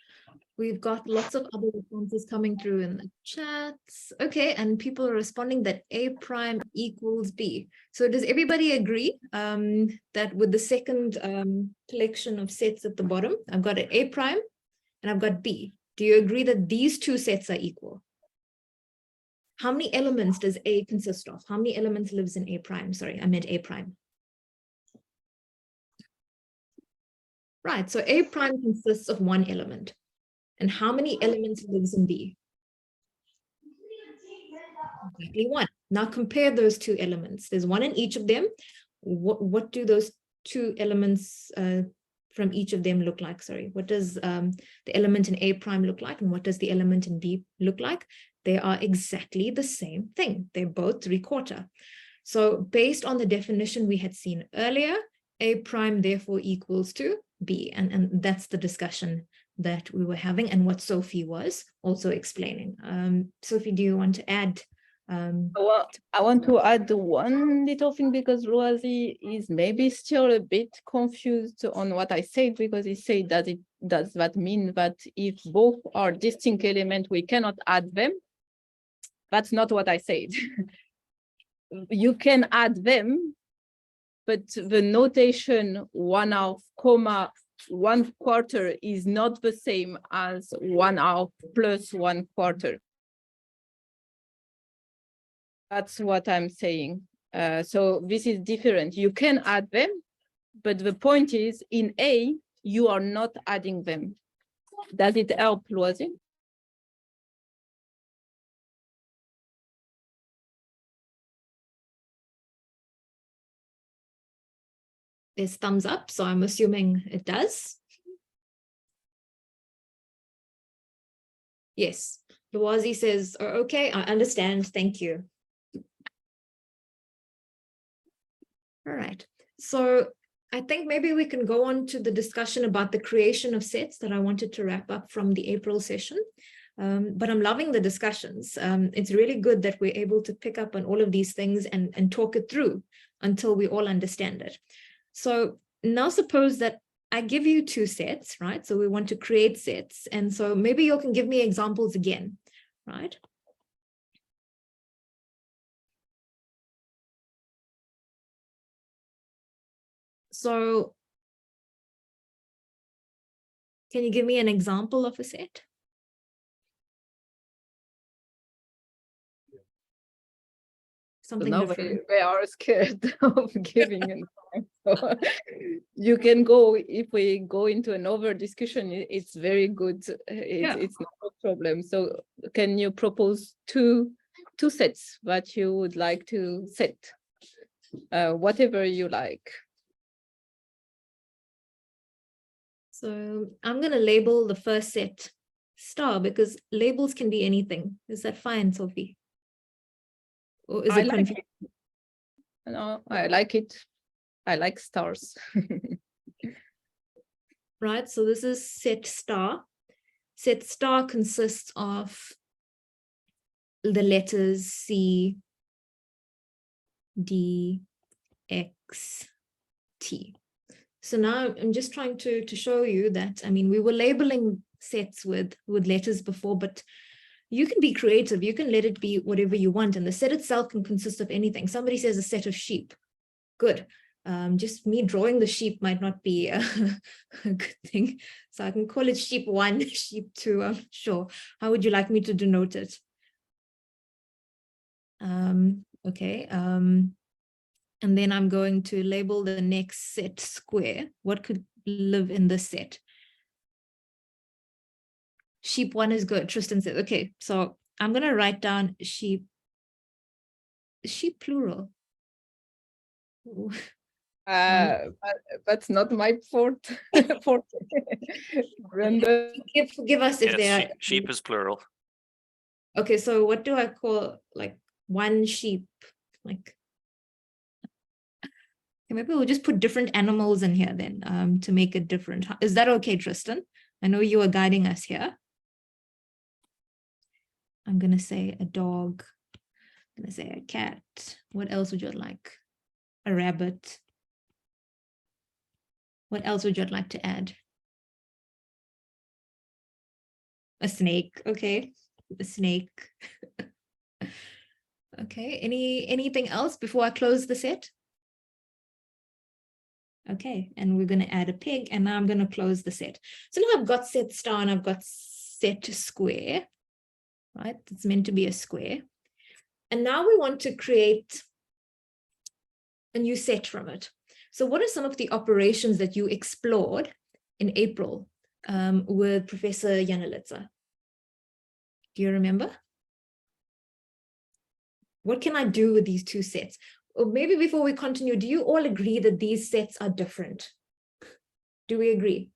We've got lots of other responses coming through in the chats. Okay, and people are responding that A prime equals B. So does everybody agree that with the second collection of sets at the bottom, I've got an A prime and I've got B. Do you agree that these two sets are equal? How many elements does A consist of? How many elements lives in A prime? Sorry, I meant A prime. Right, so A prime consists of one element. And how many elements lives in B? Exactly one. Now compare those two elements. There's one in each of them. What do those two elements from each of them look like? Sorry, what does the element in A prime look like? And what does the element in B look like? They are exactly the same thing. They're both 3/4. So based on the definition we had seen earlier, A prime therefore equals to B. And that's the discussion that we were having and what Sophie was also explaining. Sophie, do you want to add? Well, I want to add one little thing because Rosie is maybe still a bit confused on what I said, because he said that does that mean that if both are distinct elements, we cannot add them? That's not what I said. You can add them, but the notation 1/2 comma 1/4 is not the same as 1/2 plus 1/4. That's what I'm saying. So this is different. You can add them, but the point is in A, you are not adding them. Does it help, Loisy? There's thumbs up, so I'm assuming it does. Yes, Loisy says, oh, okay, I understand, thank you. All right, so I think maybe we can go on to the discussion about the creation of sets that I wanted to wrap up from the April session. But I'm loving the discussions. It's really good that we're able to pick up on all of these things and talk it through until we all understand it. So now suppose that I give you two sets, right? So we want to create sets. And so maybe you can give me examples again, right? So can you give me an example of a set? Something No, different. they are scared of giving an example. So you can go, if we go into another discussion, it's very good. It's not a problem. So can you propose two two sets that you would like to set, whatever you like. So I'm going to label the first set star because labels can be anything. Is that fine, Sophie? Or is I it like confusing? it. No, I like it. I like stars. Right, so this is set star. Set star consists of the letters C, D, X, T. So now I'm just trying to show you that, I mean, we were labeling sets with letters before, but you can be creative. You can let it be whatever you want. And the set itself can consist of anything. Somebody says a set of sheep. Good. Just me drawing the sheep might not be a good thing. So I can call it sheep 1, sheep 2, I'm sure. How would you like me to denote it? Okay. And then I'm going to label the next set square. What could live in this set? Sheep 1 is good, Tristan says. Okay, so I'm going to write down sheep plural. Ooh. That's not my forte. Brenda. Forgive us if Yes, they are. sheep is plural. Okay, so what do I call, like, one sheep? Like, okay, maybe we'll just put different animals in here then, to make it different. Is that okay, Tristan? I know you are guiding us here. I'm going to say a dog. I'm going to say a cat. What else would you like? A rabbit. What else would you like to add? A snake. Okay, a snake. Okay, anything else before I close the set? Okay, and we're going to add a pig, and now I'm going to close the set. So now I've got set star and I've got set square, right? It's meant to be a square. And now we want to create a new set from it. So what are some of the operations that you explored in April with Professor Janelitsa? Do you remember? What can I do with these two sets? Or maybe before we continue, do you all agree that these sets are different? Do we agree?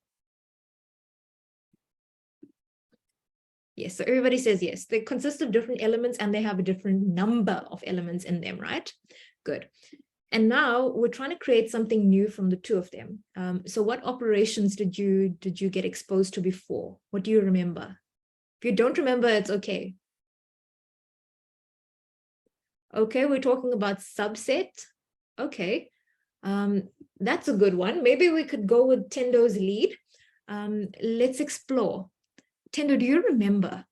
Yes, so everybody says yes. They consist of different elements and they have a different number of elements in them, right? Good. And now we're trying to create something new from the two of them. So what operations did you get exposed to before? What do you remember? If you don't remember, it's okay. Okay, we're talking about subset. Okay, that's a good one. Maybe we could go with Tendo's lead. Let's explore. Tendo, do you remember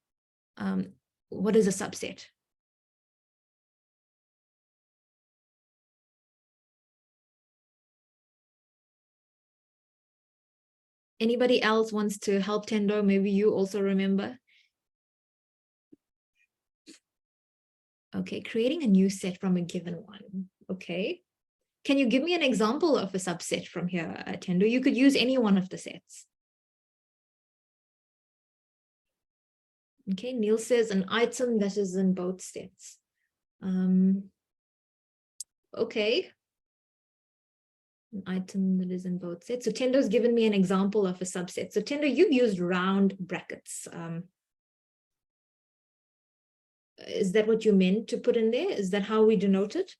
what is a subset? Anybody else wants to help Tendo? Maybe you also remember. Okay, creating a new set from a given one. Okay. Can you give me an example of a subset from here, Tendo? You could use any one of the sets. Okay, Neil says an item that is in both sets. Okay. An item that is in both sets. So Tendo's given me an example of a subset. So Tendo, you've used round brackets. Is that what you meant to put in there? Is that how we denote it?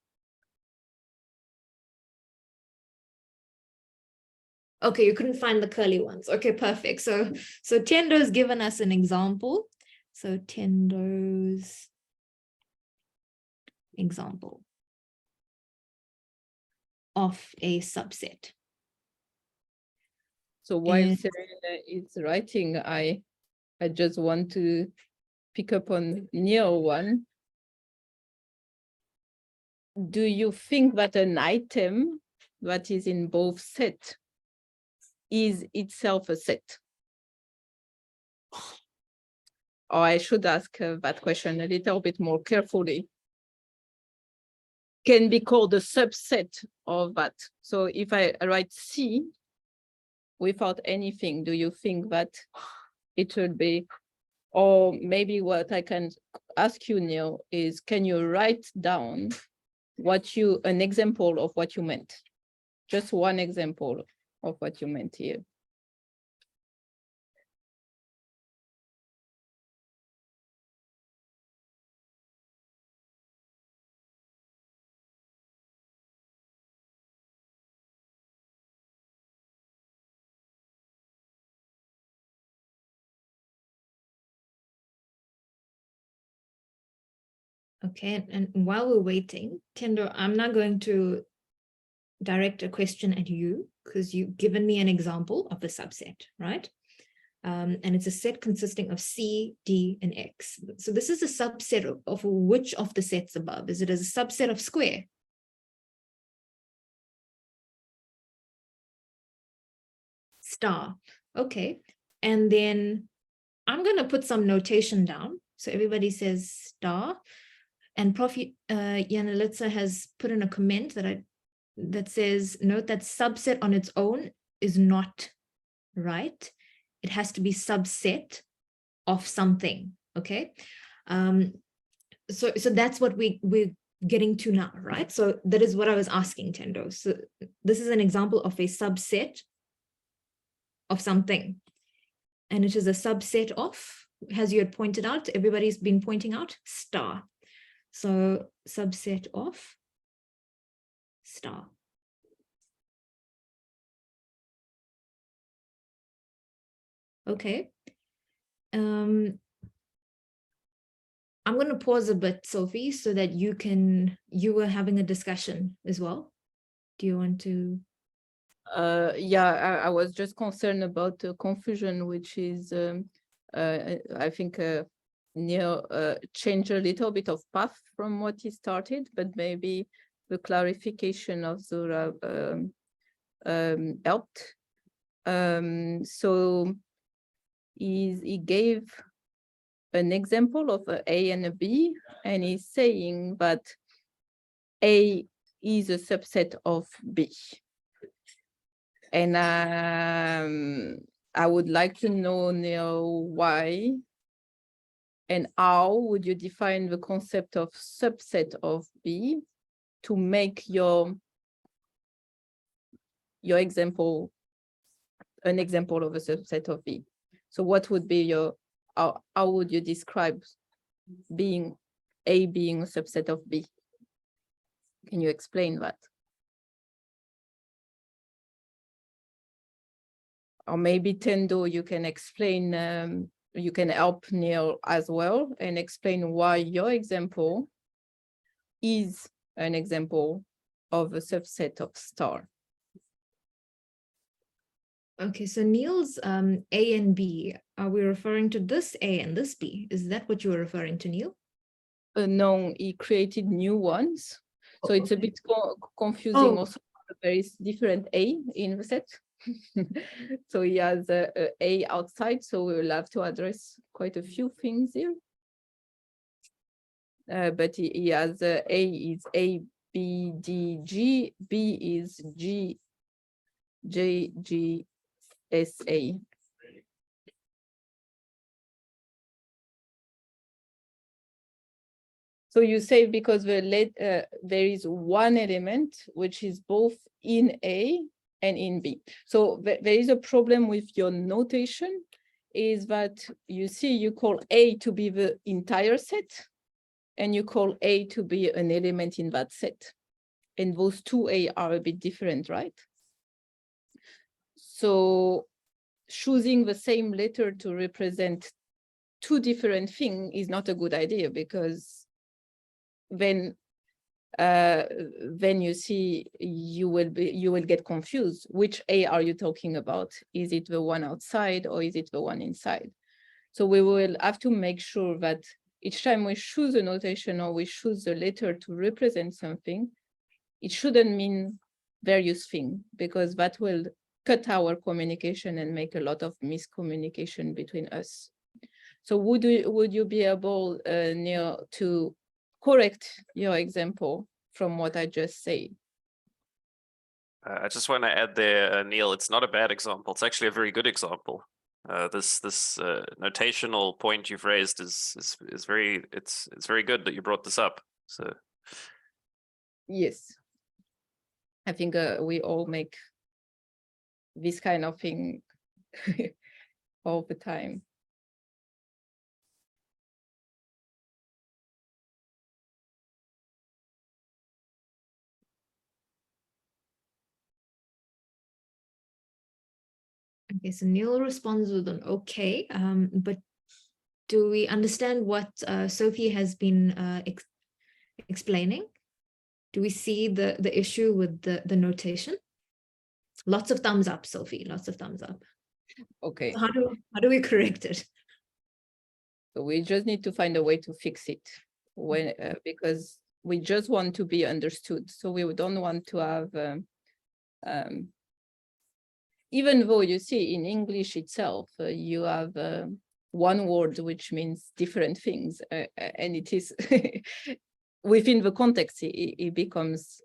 Okay, you couldn't find the curly ones. Okay, perfect. So Tendo's given us an example. So Tendo's example of a subset. So while Cerene is writing, I just want to pick up on Neil one. Do you think that an item that is in both sets is itself a set? Or I should ask that question a little bit more carefully. Can be called a subset of that. So if I write C without anything, do you think that it would be, or maybe what I can ask you, Neil, is can you write down an example of what you meant? Just one example of what you meant here. Okay, and while we're waiting, Tendo, I'm not going to direct a question at you because you've given me an example of a subset, right? And it's a set consisting of C, D, and X. So this is a subset of which of the sets above? Is it as a subset of square? Star. Okay. And then I'm going to put some notation down. So everybody says star. And Prof. Yanalitza has put in a comment that says, note that subset on its own is not right. It has to be subset of something, okay? So that's what we're getting to now, right? So that is what I was asking, Tendo. So this is an example of a subset of something. And it is a subset of, as you had pointed out, everybody's been pointing out, star. So subset of star. Okay. I'm going to pause a bit, Sophie, so that you were having a discussion as well. Do you want to? Yeah, I was just concerned about the confusion, which is, I think Neil changed a little bit of path from what he started, but maybe the clarification of Zora helped. So he gave an example of A and a B, and he's saying that A is a subset of B. And I would like to know why and how would you define the concept of subset of B to make your example an example of a subset of B. So what would be how would you describe being A being a subset of B? Can you explain that? Or maybe Tendo, you can explain, you can help Neil as well and explain why your example is an example of a subset of star. Okay, so Neil's A and B, are we referring to this A and this B? Is that what you were referring to, Neil? No, he created new ones. So it's a bit confusing. Also, there is different A in the set. So he has a outside, so we will have to address quite a few things here. But he has A is A, B, D, G, B is G, J, G, S, A. So you say because there is one element which is both in A and in B. So there is a problem with your notation, is that you see you call A to be the entire set, and you call A to be an element in that set. And those two A are a bit different, right? So choosing the same letter to represent two different things is not a good idea, because then you see you will get confused. Which A are you talking about? Is it the one outside or is it the one inside? So we will have to make sure that each time we choose a notation or we choose a letter to represent something, it shouldn't mean various things, because that will cut our communication and make a lot of miscommunication between us. So would you be able, Neil, to correct your example from what I just said? I just want to add there, Neil, it's not a bad example. It's actually a very good example. This notational point you've raised is very it's very good that you brought this up. So Yes, I think we all make this kind of thing all the time. Okay, so Neil responds with an okay, but do we understand what Sophie has been explaining? Do we see the issue with the notation? Lots of thumbs up, Sophie, lots of thumbs up. Okay, How do we correct it? so we just need to find a way to fix it when because we just want to be understood. So we don't want to have even though you see in English itself, you have one word which means different things, and it is within the context, it becomes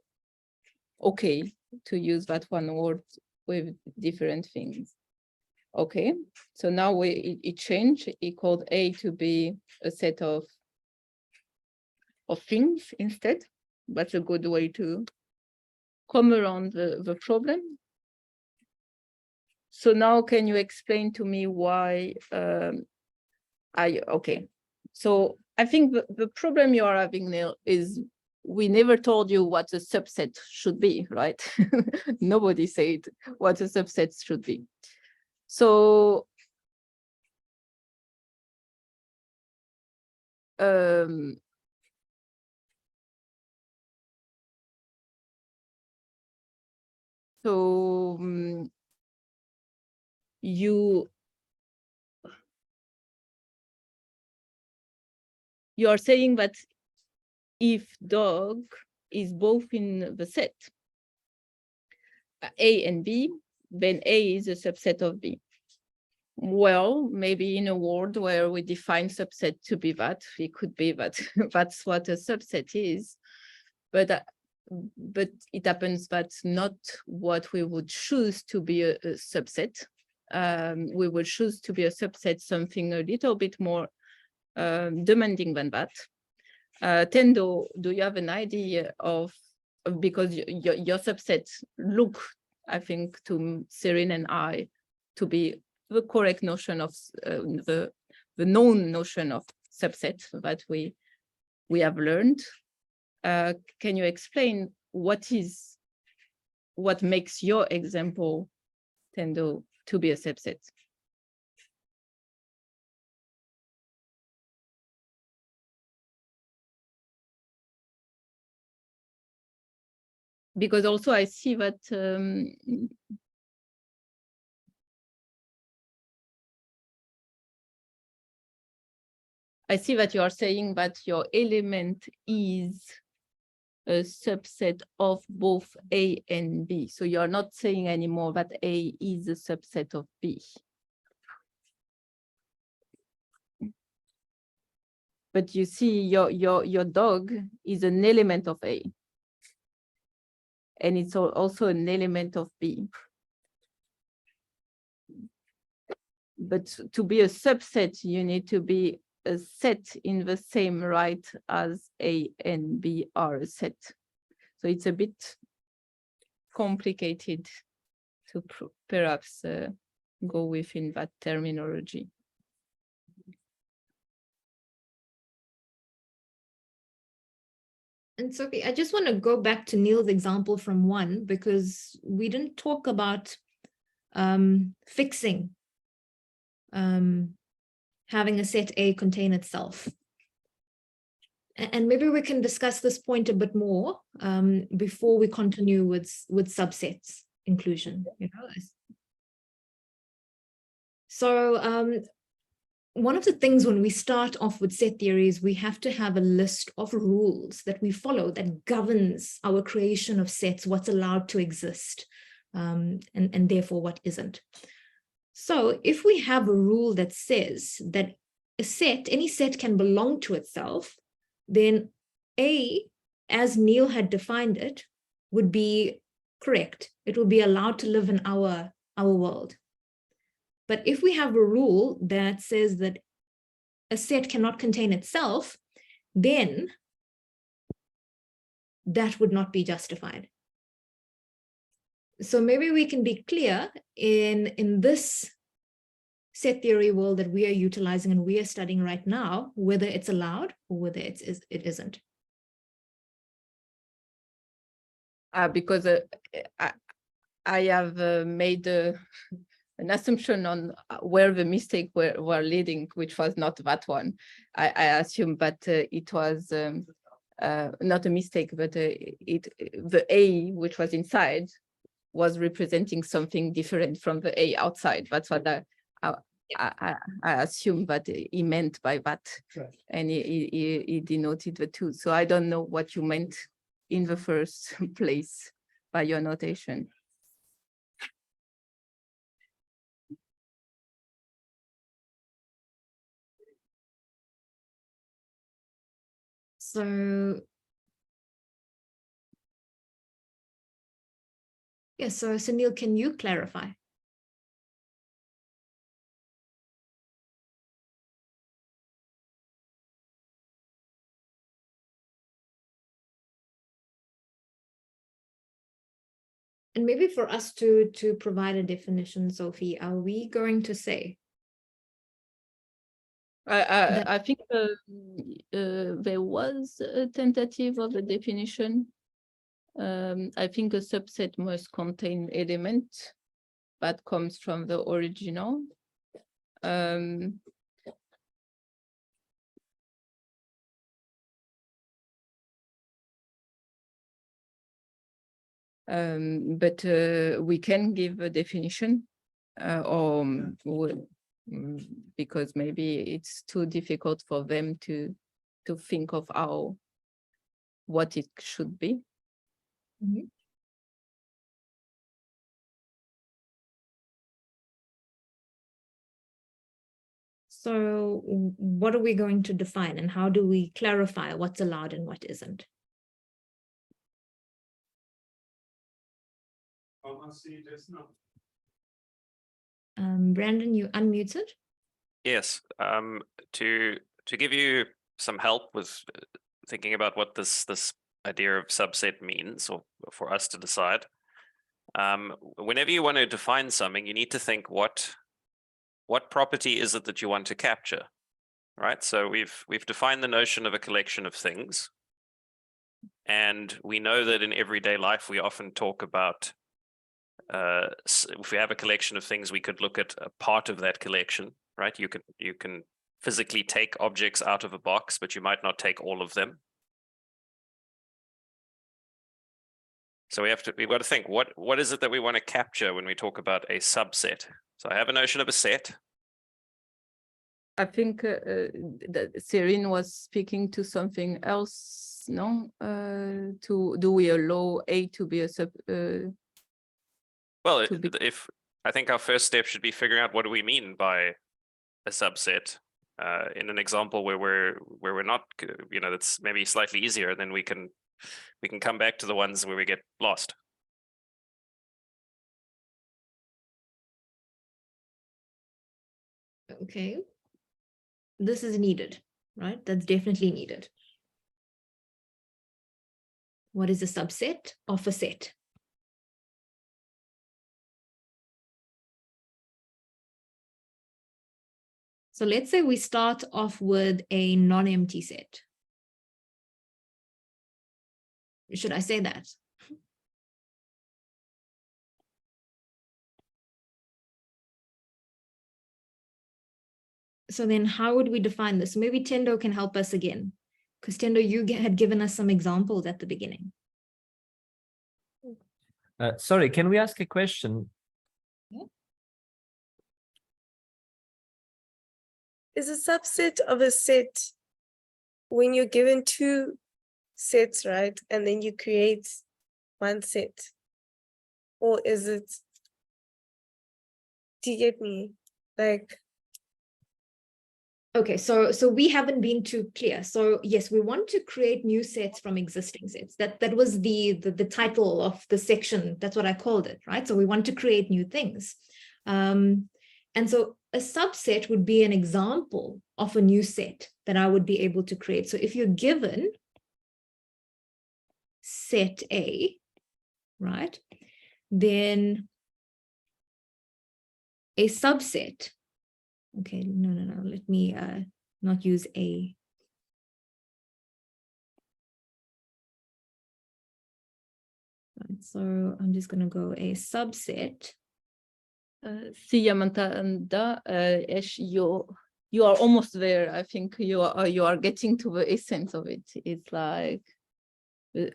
okay to use that one word with different things. Okay, so now it changed. It called A to be a set of things instead. That's a good way to come around the problem. So now can you explain to me why okay. So I think the problem you are having, Neil, is we never told you what a subset should be, right? Nobody said what a subset should be. So you are saying that if dog is both in the set A and B, then A is a subset of B. Well, maybe in a world where we define subset to be that, it could be that that's what a subset is, but it happens that's not what we would choose to be a subset. We would choose to be a subset something a little bit more demanding than that. Tendo, do you have an idea of, because your subset look, I think, to Cerene and I to be the correct notion of the known notion of subset that we have learned. Can you explain what makes your example, Tendo, to be a subset? Because also I see that you are saying that your element is a subset of both A and B. So you're not saying anymore that A is a subset of B. But you see, your dog is an element of A. And it's also an element of B. But to be a subset, you need to be a set in the same right as A and B are a set. So it's a bit complicated to perhaps go within that terminology. And Sophie, I just want to go back to Neil's example from 1, because we didn't talk about fixing, having a set A contain itself. And maybe we can discuss this point a bit more before we continue with subsets inclusion. You know? So one of the things when we start off with set theories, we have to have a list of rules that we follow that governs our creation of sets, what's allowed to exist, and therefore what isn't. So if we have a rule that says that a set, any set can belong to itself, then A, as Neil had defined it, would be correct. It will be allowed to live in our world. But if we have a rule that says that a set cannot contain itself, then that would not be justified. So maybe we can be clear in this set theory world that we are utilizing and we are studying right now, whether it's allowed or whether it isn't. Because I have made an assumption on where the mistake were leading, which was not that one. I assume, but it was not a mistake, but the A, which was inside, was representing something different from the A outside. That's what I assume that he meant by that, and he denoted the two. So I don't know what you meant in the first place by your notation. So, yeah, so Sunil, can you clarify? And maybe for us to provide a definition, Sophie, are we going to say? I think there was a tentative of a definition. I think a subset must contain element that comes from the original. But we can give a definition, because maybe it's too difficult for them to think of what it should be. Mm-hmm. So what are we going to define, and how do we clarify what's allowed and what isn't? Brandon, you unmuted? Yes, to give you some help with thinking about what this idea of subset means, or for us to decide, whenever you want to define something, you need to think what property is it that you want to capture, right? So we've defined the notion of a collection of things, and we know that in everyday life we often talk about if we have a collection of things, we could look at a part of that collection, right? You can physically take objects out of a box, but you might not take all of them. So we've got to think, what is it that we want to capture when we talk about a subset? So I have a notion of a set. I think that Cerene was speaking to something else, no? Do we allow A to be a sub? Well, if I think our first step should be figuring out what do we mean by a subset. In an example where we're not, that's maybe slightly easier, then we can come back to the ones where we get lost. Okay. This is needed, right? That's definitely needed. What is a subset of a set? So let's say we start off with a non-empty set. Should I say that? So then how would we define this? Maybe Tendo can help us again, because Tendo, you had given us some examples at the beginning. Sorry, can we ask a question? Yeah. Is a subset of a set when you're given two sets, right? And then you create one set. Or is it, do you get me? Like, Okay, so we haven't been too clear. So yes, we want to create new sets from existing sets. That was the title of the section. That's what I called it, right? So we want to create new things. And so a subset would be an example of a new set that I would be able to create. So if you're given set A, right, then a subset, okay, no, let me not use A. Right, so I'm just going to go a subset. Siyamantanda, you are almost there. I think you are getting to the essence of it. It's like it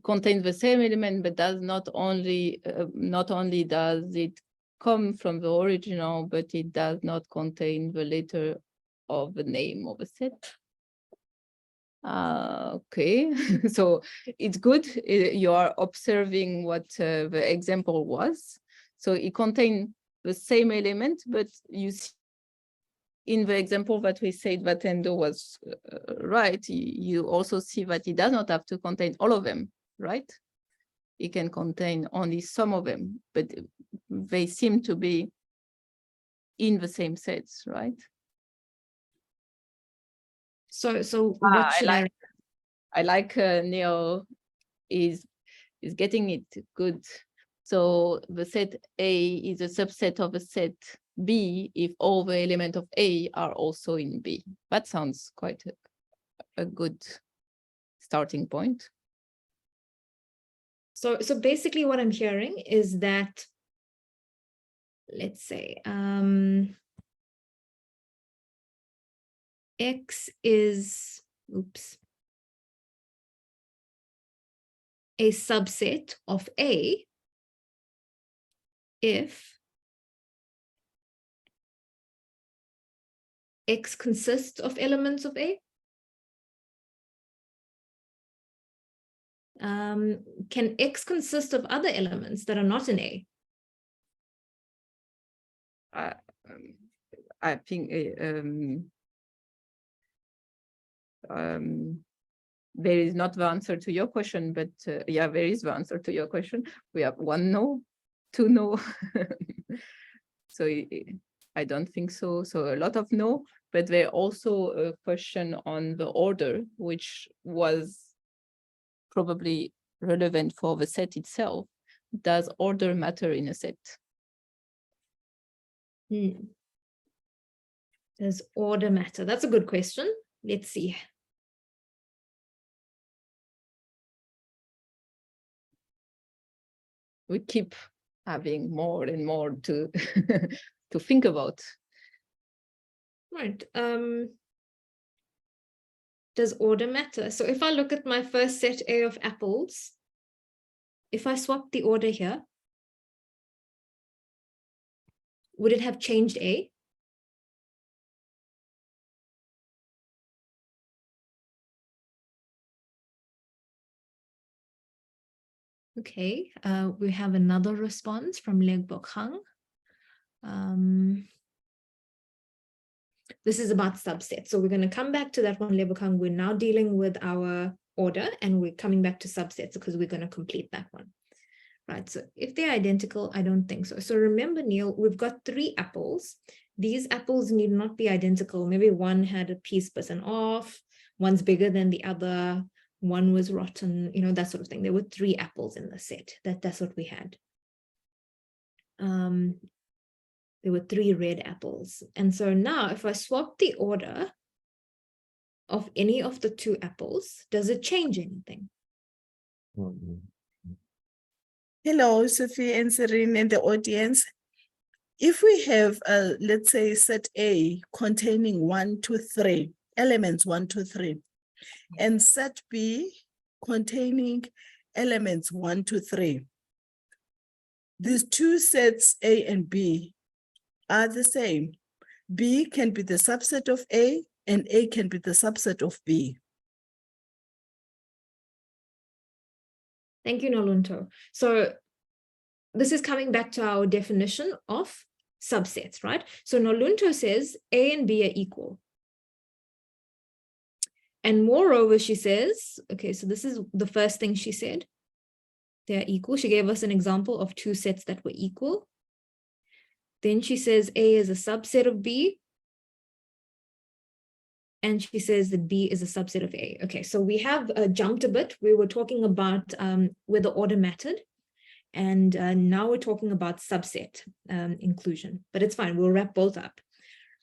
contains the same element, but does not only does it come from the original, but it does not contain the letter of the name of a set. Okay, so it's good. You are observing what the example was. So it contains the same element, but you see in the example that we said that Endo was right, you also see that it does not have to contain all of them, right? It can contain only some of them, but they seem to be in the same sets, right? So what should I like Neil is getting it good. So the set A is a subset of a set B if all the elements of A are also in B. That sounds quite a good starting point. So basically what I'm hearing is that, let's say, X is, a subset of A if X consists of elements of A. Can X consist of other elements that are not in A? I think there is not the answer to your question, but yeah, there is the answer to your question. We have one no, two no. So I don't think so. So a lot of no, but there also a question on the order, which was probably relevant for the set itself. Does order matter in a set? Does order matter? That's a good question. Let's see. We keep having more and more to to think about. Right. Does order matter? So if I look at my first set A of apples, if I swap the order here, would it have changed A? Okay, we have another response from Legbok Hang. This is about subsets. So we're going to come back to that one, Legbok Hang. We're now dealing with our order and we're coming back to subsets because we're going to complete that one. Right, so if they're identical, I don't think so. So remember, Neil, we've got 3 apples. These apples need not be identical. Maybe one had a piece bitten off, one's bigger than the other, one was rotten, you know, that sort of thing. There were 3 apples in the set. That's what we had. There were 3 red apples. And so now if I swap the order of any of the 2 apples, does it change anything? Hello, Sophie and Cerene and the audience. If we have, let's say, set A containing 1, 2, 3, elements 1, 2, 3, and set B containing elements 1, 2, 3, these 2 sets A and B are the same. B can be the subset of A and A can be the subset of B. Thank you, Nolunto. So this is coming back to our definition of subsets, right? So Nolunto says A and B are equal. And moreover, she says, okay, so this is the first thing she said. They're equal. She gave us an example of 2 sets that were equal. Then she says A is a subset of B. And she says that B is a subset of A. Okay, so we have jumped a bit. We were talking about where the order mattered. And now we're talking about subset inclusion. But it's fine, we'll wrap both up.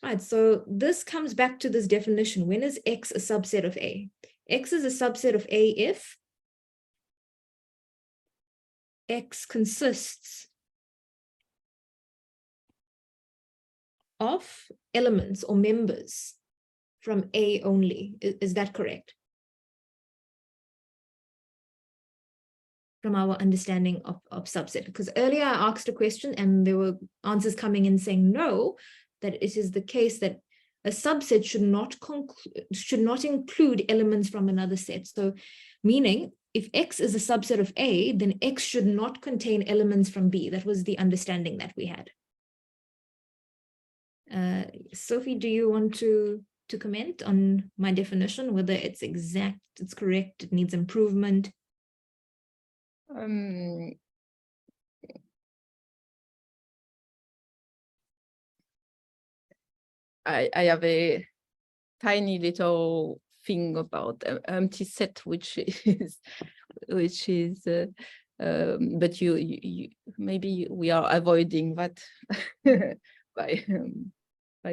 Right, so this comes back to this definition. When is X a subset of A? X is a subset of A if X consists of elements or members from A only. Is that correct? From our understanding of subset. Because earlier I asked a question and there were answers coming in saying no, that it is the case that a subset should not include elements from another set. So meaning if X is a subset of A, then X should not contain elements from B. That was the understanding that we had. Sophie, do you want to comment on my definition, whether it's exact, it's correct, it needs improvement? I have a tiny little thing about empty set, which is but you maybe we are avoiding that by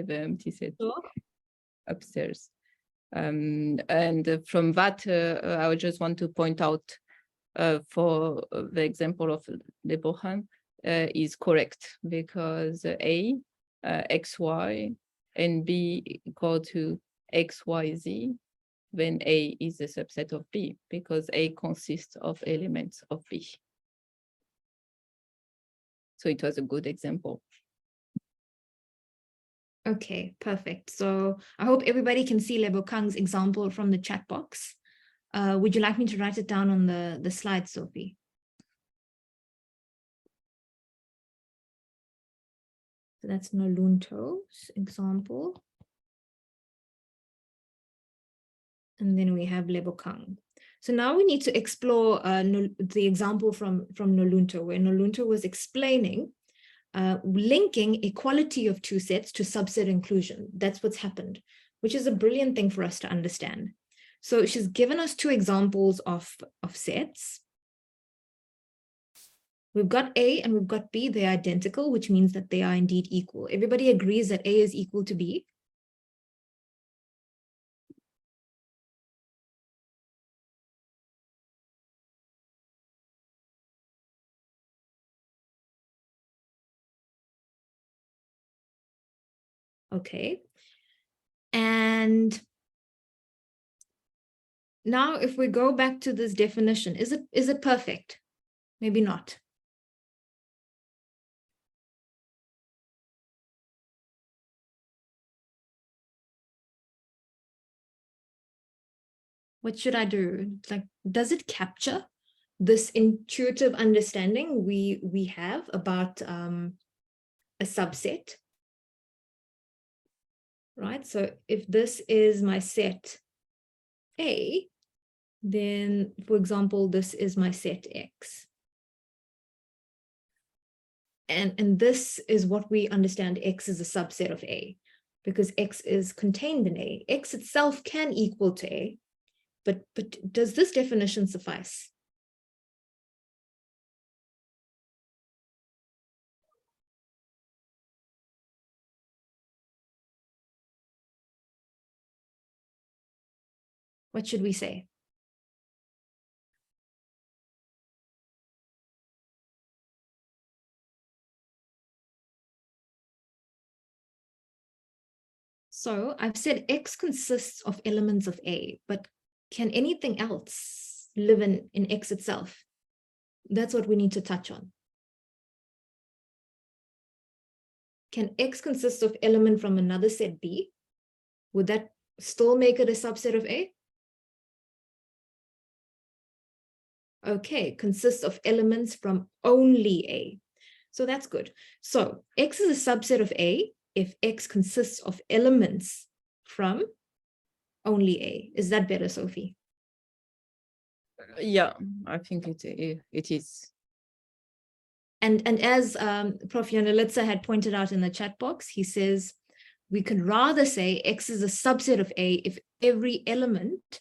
the empty set upstairs. And from that, I would just want to point out for the example of Deborah is correct, because A, XY, and B equal to XYZ, then A is a subset of B, because A consists of elements of B. So it was a good example. Okay, perfect. So I hope everybody can see Lebokang's example from the chat box. Would you like me to write it down on the slide, Sophie? So that's Nolunto's example. And then we have Lebokang. So now we need to explore the example from Nolunto, where Nolunto was explaining linking equality of two sets to subset inclusion. That's what's happened, which is a brilliant thing for us to understand. So she's given us two examples of sets. We've got A and we've got B, they're identical, which means that they are indeed equal. Everybody agrees that A is equal to B. Okay. And now if we go back to this definition, is it perfect? Maybe not. What should I do? Like, does it capture this intuitive understanding we have about a subset? Right, so if this is my set A, then, for example, this is my set X. And this is what we understand X is a subset of A, because X is contained in A. X itself can equal to A, but does this definition suffice? What should we say? So I've said X consists of elements of A, but can anything else live in X itself? That's what we need to touch on. Can X consist of element from another set B? Would that still make it a subset of A? Okay, consists of elements from only A. So that's good. So X is a subset of A if X consists of elements from only A. Is that better, Sophie? Yeah, I think it is. And as Prof. Yanalitsa had pointed out in the chat box, he says, we could rather say X is a subset of A if every element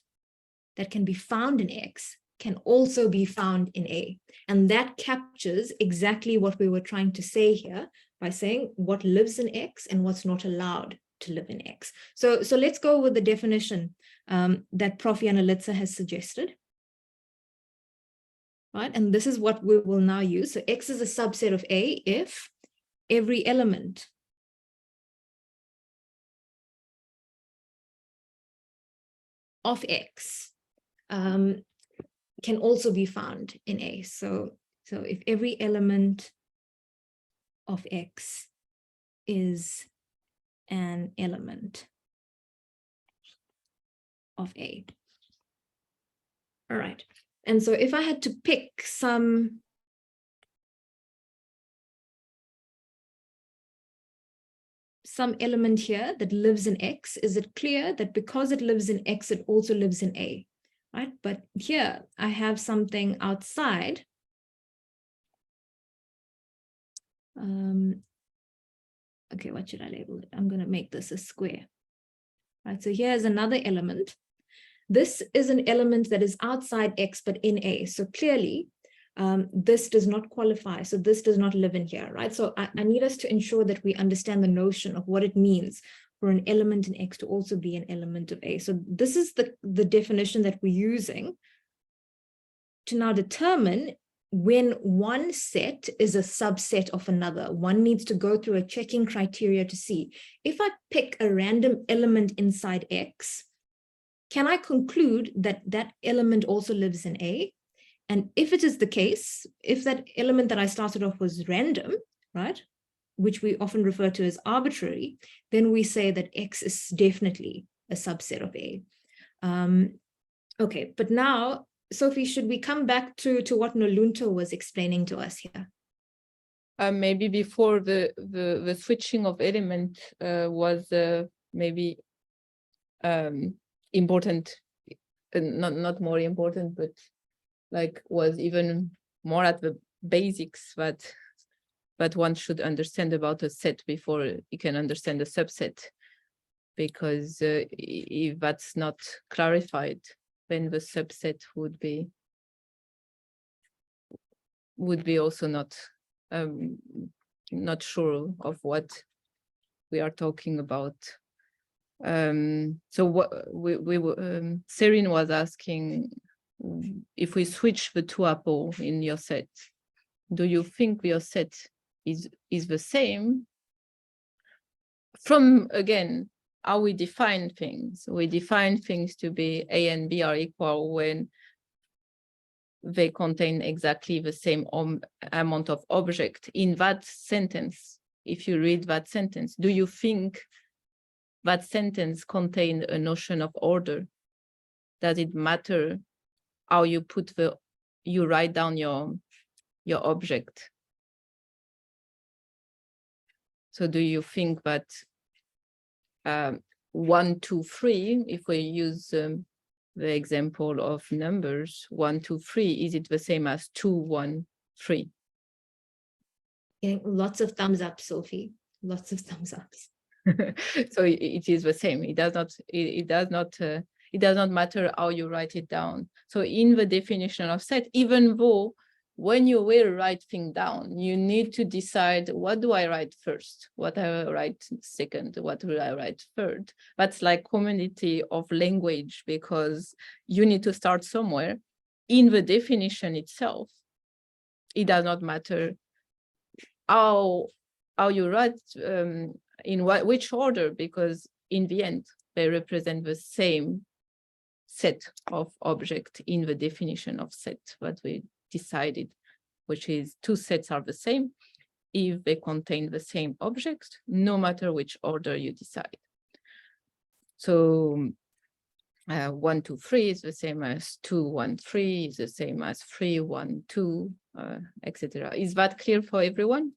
that can be found in X can also be found in A. And that captures exactly what we were trying to say here by saying what lives in X and what's not allowed to live in X. So let's go with the definition that Prof. Yanalitsa has suggested. Right, and this is what we will now use. So X is a subset of A if every element of X can also be found in A. So if every element of X is an element of A. All right. And so if I had to pick some element here that lives in X, is it clear that because it lives in X, it also lives in A, right? But here I have something outside. Okay, what should I label it? I'm going to make this a square. Right, so here's another element. This is an element that is outside X, but in A. So clearly, this does not qualify. So this does not live in here, right? So I need us to ensure that we understand the notion of what it means for an element in X to also be an element of A. So this is the definition that we're using to now determine when one set is a subset of another. One needs to go through a checking criteria to see if I pick a random element inside X, can I conclude that that element also lives in A? And if it is the case, if that element that I started off was random, right, which we often refer to as arbitrary, then we say that X is definitely a subset of A. Okay, but now, Sophie, should we come back to what Nolunto was explaining to us here? Maybe before the switching of element was maybe important, not more important, but like was even more at the basics that one should understand about a set before you can understand a subset, because if that's not clarified, then the subset would be also not sure of what we are talking about. So what Cerene was asking, if we switch the tuple in your set, do you think your set is the same? From, again, how we define things. We define things to be A and B are equal when they contain exactly the same amount of object. In that sentence, if you read that sentence, do you think that sentence contains a notion of order? Does it matter how you write down your object? So do you think that 1, 2, 3, if we use the example of numbers, 1, 2, 3, is it the same as 2, 1, 3? Getting lots of thumbs up, Sophie. Lots of thumbs up. So it is the same. It does not matter how you write it down. So in the definition of set, even though when you will write things down, you need to decide, what do I write first? What I will write second? What will I write third? That's like community of language, because you need to start somewhere. In the definition itself, it does not matter how you write, in which order, because in the end, they represent the same set of objects in the definition of set that we decided, which is two sets are the same if they contain the same object, no matter which order you decide. So 1, 2, 3 is the same as 2, 1, 3 is the same as 3, 1, 2, etc. Is that clear for everyone?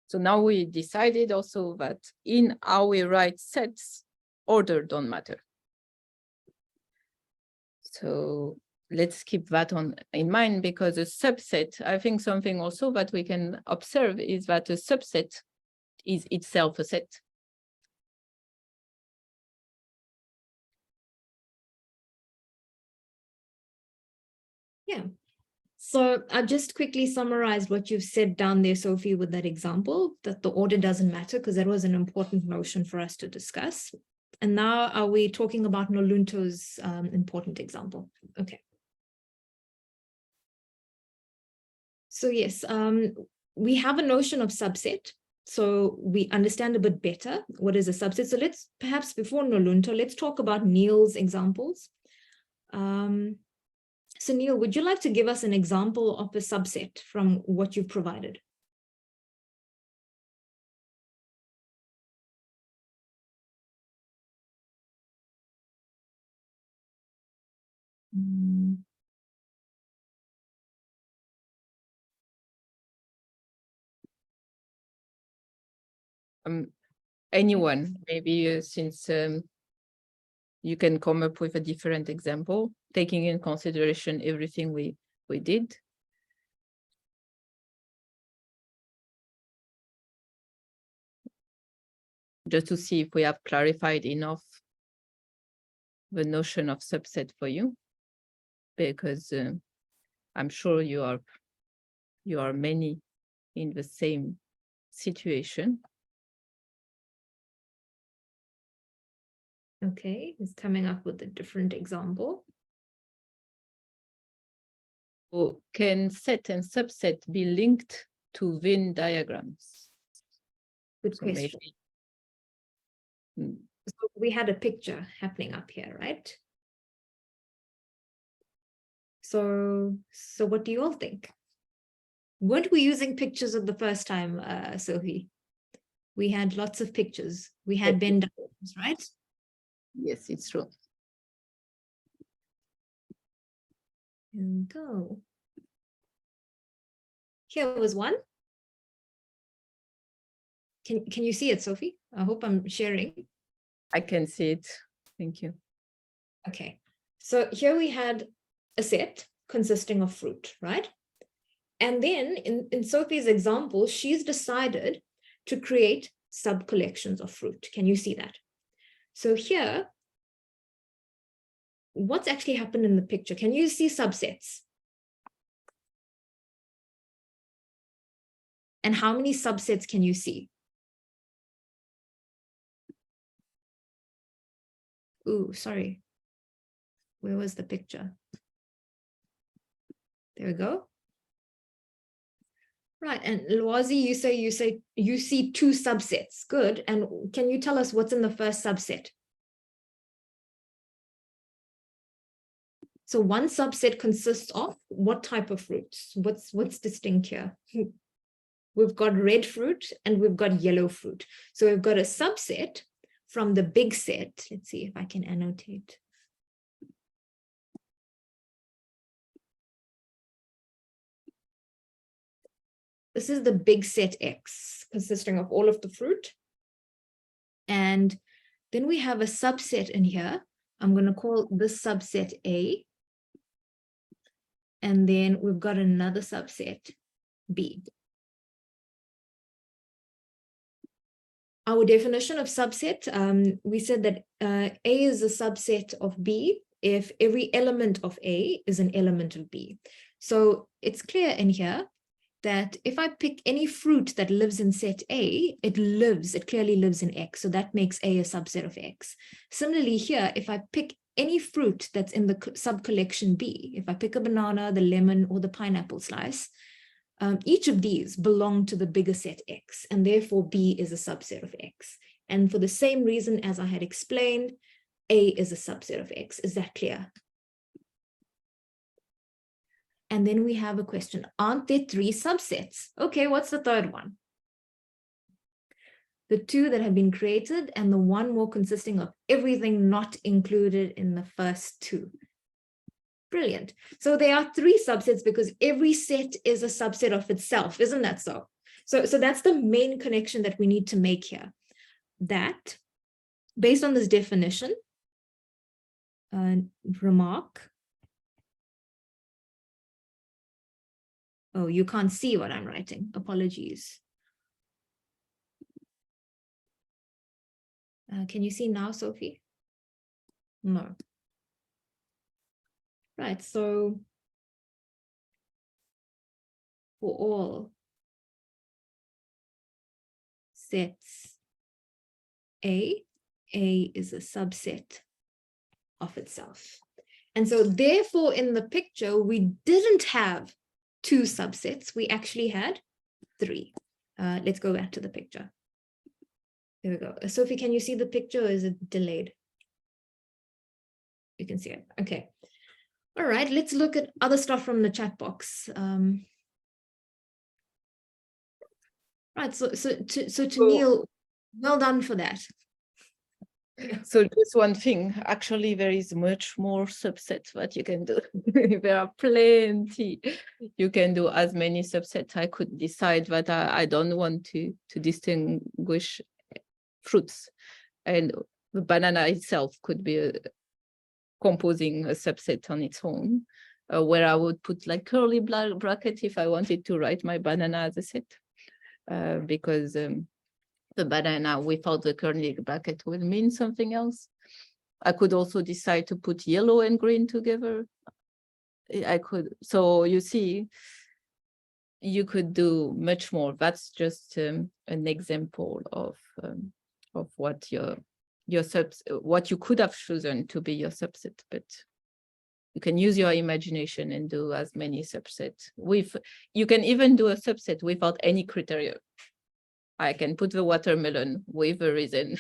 So now we decided also that in how we write sets, order don't matter. So let's keep that in mind, because a subset, I think something also that we can observe is that a subset is itself a set. Yeah. So I've just quickly summarized what you've said down there, Sophie, with that example, that the order doesn't matter, because that was an important notion for us to discuss. And now are we talking about Nolunto's important example? Okay. So yes, we have a notion of subset. So we understand a bit better what is a subset. So let's perhaps before Nolunto, let's talk about Neil's examples. So Neil, would you like to give us an example of a subset from what you've provided? Anyone, maybe since you can come up with a different example, taking in consideration everything we did. Just to see if we have clarified enough the notion of subset for you, because I'm sure you are many in the same situation. Okay, he's coming up with a different example. So can set and subset be linked to Venn diagrams? Good So question. maybe, So we had a picture happening up here, right? So what do you all think? Weren't we using pictures at the first time, Sophie? We had lots of pictures. We had Venn diagrams, right? yes, it's true. Here we go. Here was one. Can you see it, Sophie? I hope I'm sharing. I can see it. Thank you. Okay, so here we had a set consisting of fruit, right? And then in Sophie's example, she's decided to create sub-collections of fruit. Can you see that? So here, what's actually happened in the picture? Can you see subsets? And how many subsets can you see? Ooh, sorry. Where was the picture? There we go. Right, and Lwazi, you say you see two subsets. Good. And can you tell us what's in the first subset? So one subset consists of what type of fruits? What's distinct here? We've got red fruit and we've got yellow fruit. So we've got a subset from the big set. Let's see if I can annotate. This is the big set X, consisting of all of the fruit. And then we have a subset in here. I'm going to call this subset A. And then we've got another subset, B. Our definition of subset, we said that A is a subset of B if every element of A is an element of B. So it's clear in here that if I pick any fruit that lives in set A, it clearly lives in X. So that makes A a subset of X. Similarly here, if I pick any fruit that's in the sub-collection B, if I pick a banana, the lemon, or the pineapple slice, each of these belong to the bigger set X, and therefore B is a subset of X. And for the same reason as I had explained, A is a subset of X. Is that clear? And then we have a question, aren't there three subsets? Okay, what's the third one? The two that have been created and the one more consisting of everything not included in the first two. Brilliant. So there are three subsets because every set is a subset of itself. Isn't that so? So that's the main connection that we need to make here. That based on this definition, remark, Oh, you can't see what I'm writing. Apologies. Can you see now, Sophie? No. Right, so for all sets A is a subset of itself. And so therefore in the picture, we didn't have 2 subsets, we actually had 3. Let's go back to the picture. There we go. Sophie, can you see the picture or is it delayed? You can see it. Okay. All right, let's look at other stuff from the chat box. Right, so to Neil, well done for that. So just one thing, actually there is much more subsets that you can do. There are plenty. You can do as many subsets. I could decide that I don't want to distinguish fruits, and the banana itself could be composing a subset on its own, where I would put like curly bracket if I wanted to write my banana as a set, because the banana without the curly bracket will mean something else. I could also decide to put yellow and green together. I could, so you see, you could do much more. That's just an example of what what you could have chosen to be your subset, but you can use your imagination and do as many subsets. You can even do a subset without any criteria. I can put the watermelon with a raisin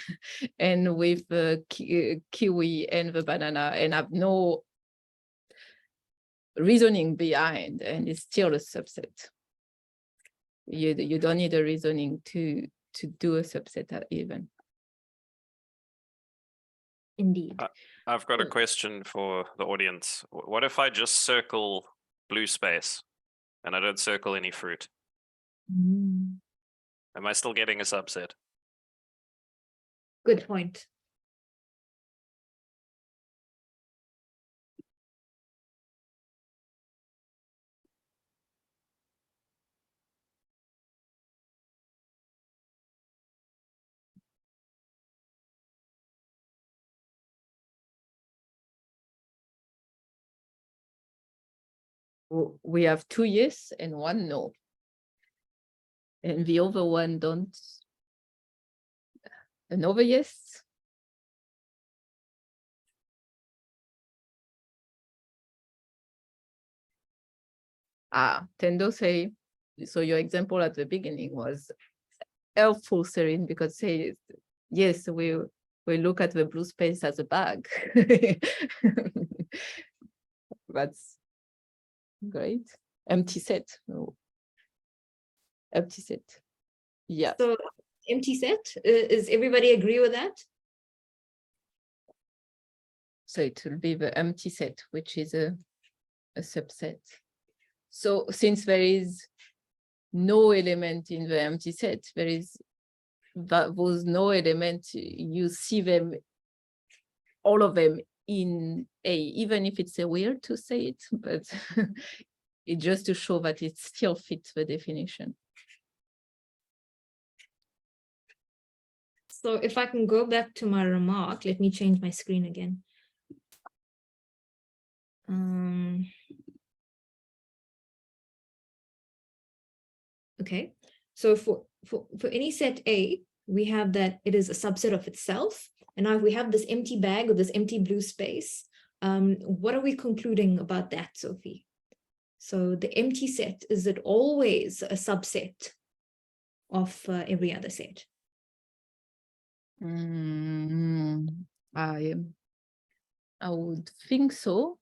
and with the kiwi and the banana and have no reasoning behind, and it's still a subset. You don't need a reasoning to do a subset even. Indeed. I've got a question for the audience. What if I just circle blue space and I don't circle any fruit? Am I still getting a subset? Good point. We have 2 yes and 1 no. And the other one don't. Another yes. Tendo say, so your example at the beginning was helpful, Cerene, because say, yes, we look at the blue space as a bag. That's great. Empty set. No. Empty set. Yeah. So empty set, is everybody agree with that? So it will be the empty set, which is a subset. So since there is no element in the empty set, there is those no element, you see them, all of them in A, even if it's weird to say it, but it's just to show that it still fits the definition. So if I can go back to my remark, let me change my screen again. Okay, so for any set A, we have that it is a subset of itself. And now if we have this empty bag or this empty blue space, what are we concluding about that, Sophie? So the empty set, is it always a subset of every other set? I would think so.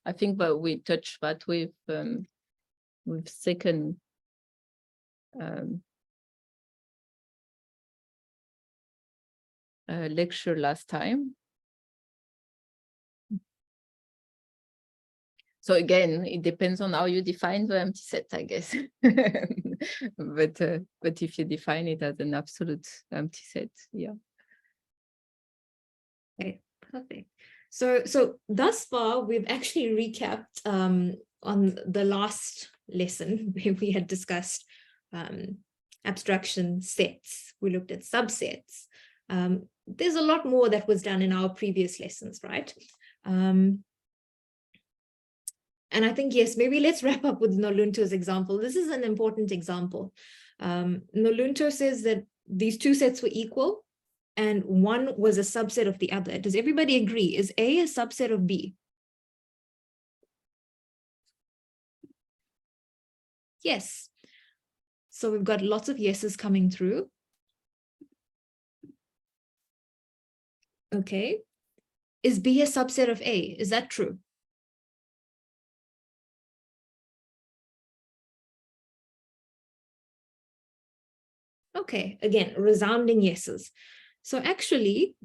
I think, but we touched that with second lecture last time. So again, it depends on how you define the empty set, I guess. but if you define it as an absolute empty set, yeah. Okay, perfect. So thus far, we've actually recapped on the last lesson where we had discussed abstraction sets, we looked at subsets. There's a lot more that was done in our previous lessons, right? And I think, yes, maybe let's wrap up with Nolunto's example. This is an important example. Nolunto says that these two sets were equal and one was a subset of the other. Does everybody agree? Is A a subset of B? Yes. So we've got lots of yeses coming through. Okay. Is B a subset of A? Is that true? Okay, again, resounding yeses. So actually,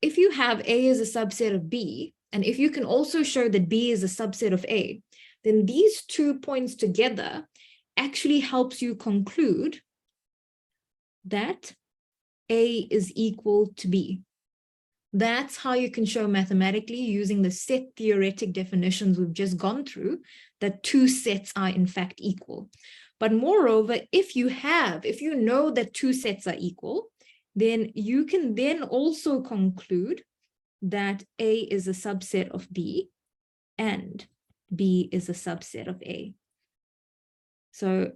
if you have A as a subset of B, and if you can also show that B is a subset of A, then these 2 points together actually helps you conclude that A is equal to B. That's how you can show mathematically, using the set theoretic definitions we've just gone through, that two sets are in fact equal. But moreover, if you know that two sets are equal, then you can then also conclude that A is a subset of B and B is a subset of A. So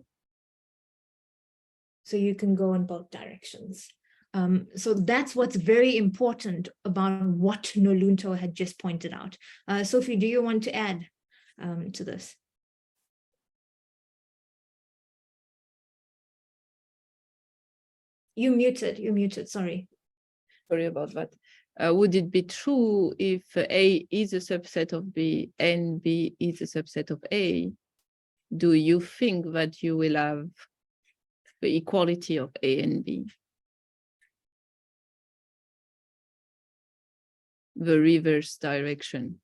you can go in both directions. So that's what's very important about what Nolunto had just pointed out. Sophie, do you want to add to this? You're muted, sorry. Sorry about that. Would it be true if A is a subset of B and B is a subset of A? Do you think that you will have the equality of A and B? The reverse direction.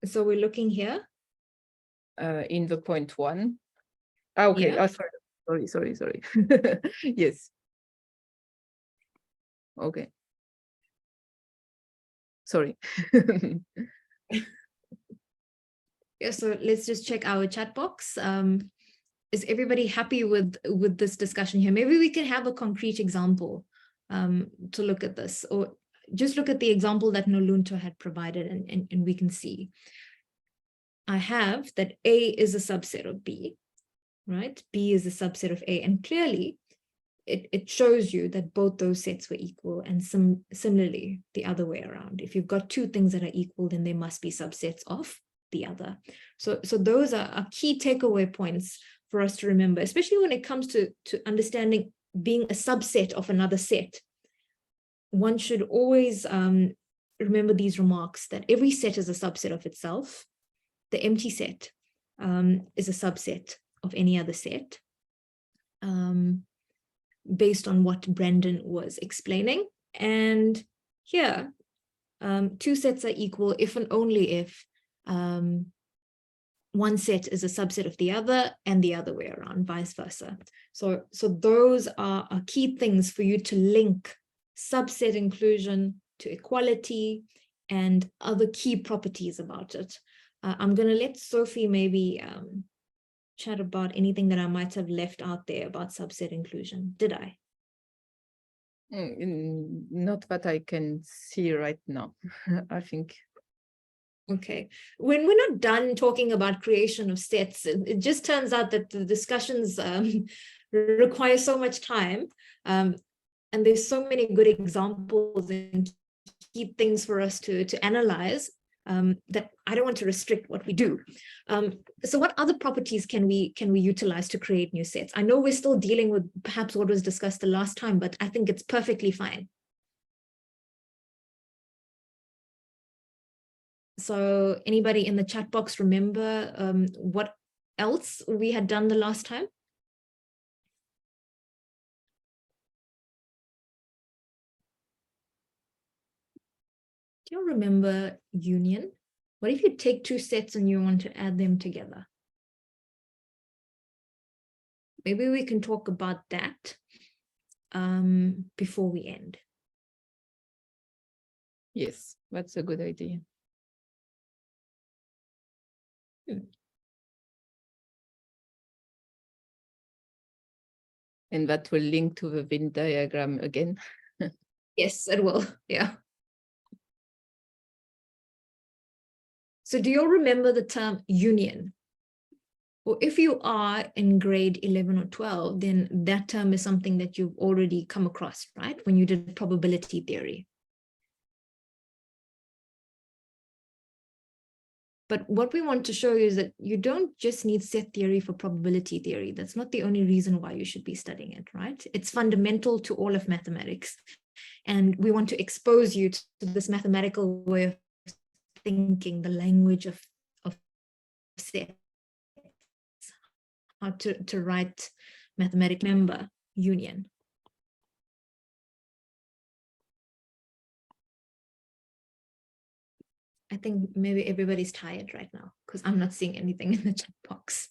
So we're looking here. In the point 1. Okay, Yeah. sorry. Yes. Okay. Sorry. Yeah, so let's just check our chat box. Is everybody happy with this discussion here? Maybe we can have a concrete example to look at this, or just look at the example that Nolunto had provided and we can see. I have that A is a subset of B, right? B is a subset of A, and clearly it shows you that both those sets were equal, and similarly the other way around. If you've got two things that are equal, then they must be subsets of the other. So those are key takeaway points for us to remember, especially when it comes to understanding being a subset of another set. One should always remember these remarks, that every set is a subset of itself. The empty set is a subset of any other set, based on what Brendan was explaining. And here, two sets are equal if and only if one set is a subset of the other and the other way around, vice versa. So those are key things for you to link subset inclusion to equality and other key properties about it. I'm going to let Sophie maybe chat about anything that I might have left out there about subset inclusion. Did I? Not that I can see right now, I think. Okay. When we're not done talking about creation of sets, it just turns out that the discussions require so much time. And there's so many good examples and key things for us to analyze that I don't want to restrict what we do. So what other properties can we utilize to create new sets? I know we're still dealing with perhaps what was discussed the last time, but I think it's perfectly fine. So anybody in the chat box remember what else we had done the last time? Do you remember union? What if you take two sets and you want to add them together? Maybe we can talk about that before we end. Yes, that's a good idea. And that will link to the Venn diagram again. Yes, it will. Yeah. So do you all remember the term union? Well, if you are in grade 11 or 12, then that term is something that you've already come across, right? When you did probability theory. But what we want to show you is that you don't just need set theory for probability theory. That's not the only reason why you should be studying it, right? It's fundamental to all of mathematics. And we want to expose you to this mathematical way of thinking, the language of sets, how to write mathematical member union. I think maybe everybody's tired right now because I'm not seeing anything in the chat box.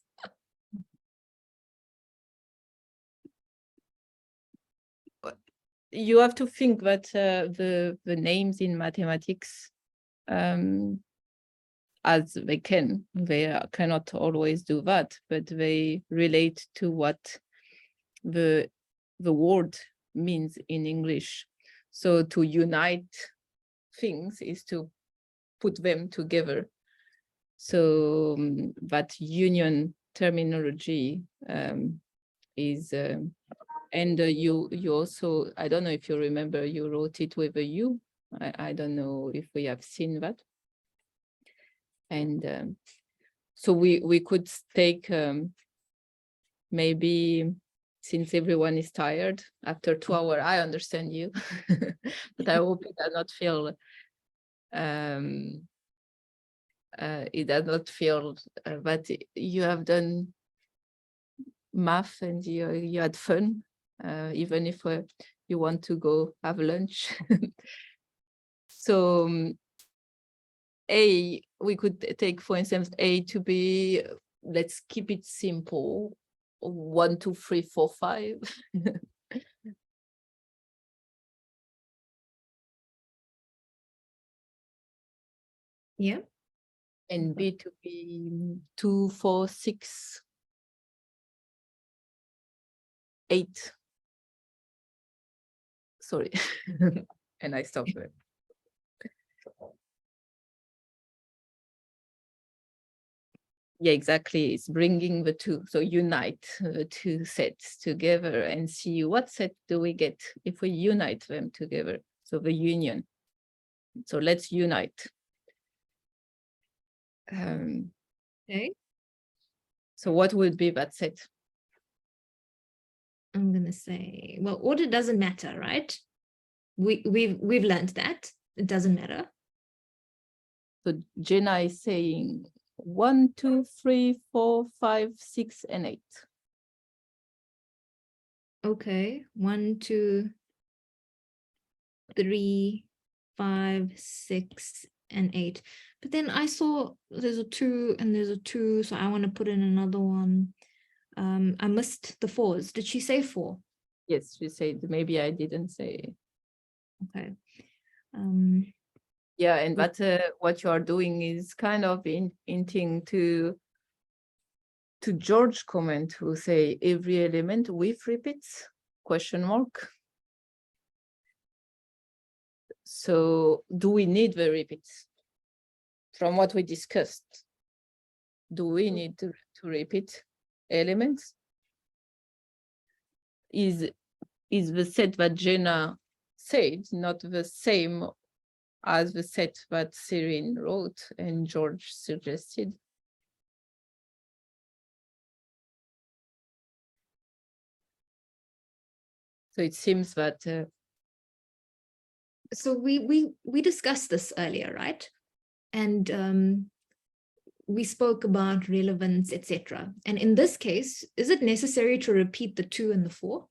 You have to think that the names in mathematics, as they cannot always do that, but they relate to what the word means in English. So to unite things is to put them together. So that union terminology is, and you also, I don't know if you remember, you wrote it with a U. I don't know if we have seen that. And so we could take maybe, since everyone is tired after 2 hours, I understand you, but I hope it does not feel that you have done math and you had fun, even if you want to go have lunch. So A, we could take, for instance, A to be, let's keep it simple, 1, 2, 3, 4, 5. Yeah. And B to be 2, 4, 6, 8. Sorry. And I stopped there. Yeah, exactly. It's bringing the two. So unite the two sets together and see what set do we get if we unite them together. So the union. So let's unite. Okay. So what would be that set? I'm gonna say, well, order doesn't matter, right? We've learned that it doesn't matter. So Jenna is saying 1, 2, 3, 4, 5, 6, and 8. Okay, 1, 2, 3, 5, 6, and 8. But then I saw there's a 2 and there's a 2, so I want to put in another one. I missed the 4s. Did she say 4? Yes, she said, maybe I didn't say. Okay. Yeah, and that what you are doing is kind of hinting to George's comment, who say every element with repeats, question mark. So do we need the repeats? From what we discussed, do we need to repeat elements? Is the set that Jenna said not the same as the set that Cerene wrote and George suggested? So it seems that so we discussed this earlier, right? And we spoke about relevance, etc. And in this case, is it necessary to repeat the 2 and the 4?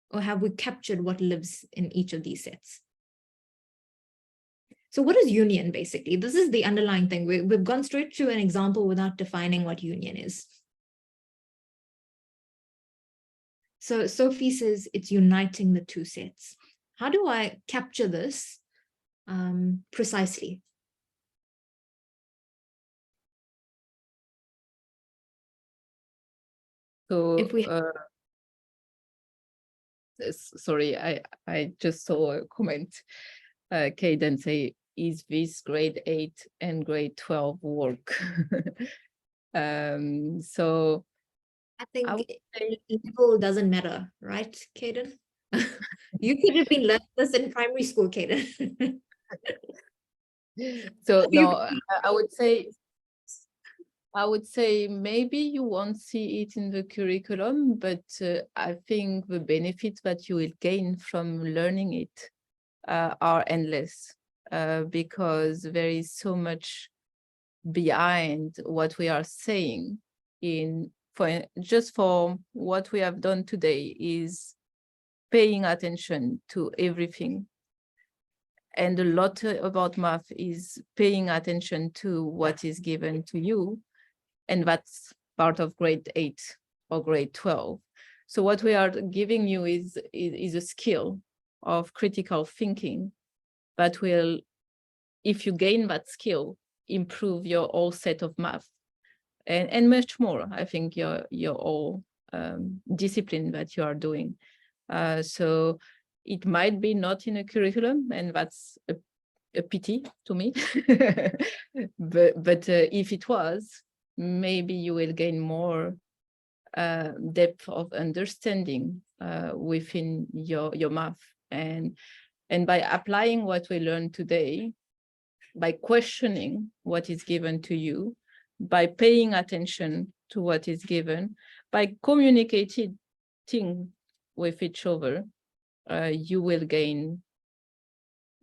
Or have we captured what lives in each of these sets? So what is union, basically? This is the underlying thing. We've gone straight to an example without defining what union is. So Sophie says it's uniting the two sets. How do I capture this precisely? So, If we sorry, I just saw a comment. Caden say, is this grade 8 and grade 12 work? So I think I would say, level doesn't matter, right, Caden? You could have been learning this in primary school, Caden. so no, I would say maybe you won't see it in the curriculum, but I think the benefits that you will gain from learning it are endless, because there is so much behind what we are saying. Just for what we have done today is paying attention to everything. And a lot about math is paying attention to what is given to you. And that's part of grade 8 or grade 12. So what we are giving you is a skill of critical thinking that will, if you gain that skill, improve your whole set of math and much more. I think your whole discipline that you are doing. So it might be not in a curriculum, and that's a pity to me. but if it was, maybe you will gain more depth of understanding within your math. And by applying what we learned today, by questioning what is given to you, by paying attention to what is given, by communicating with each other, you will gain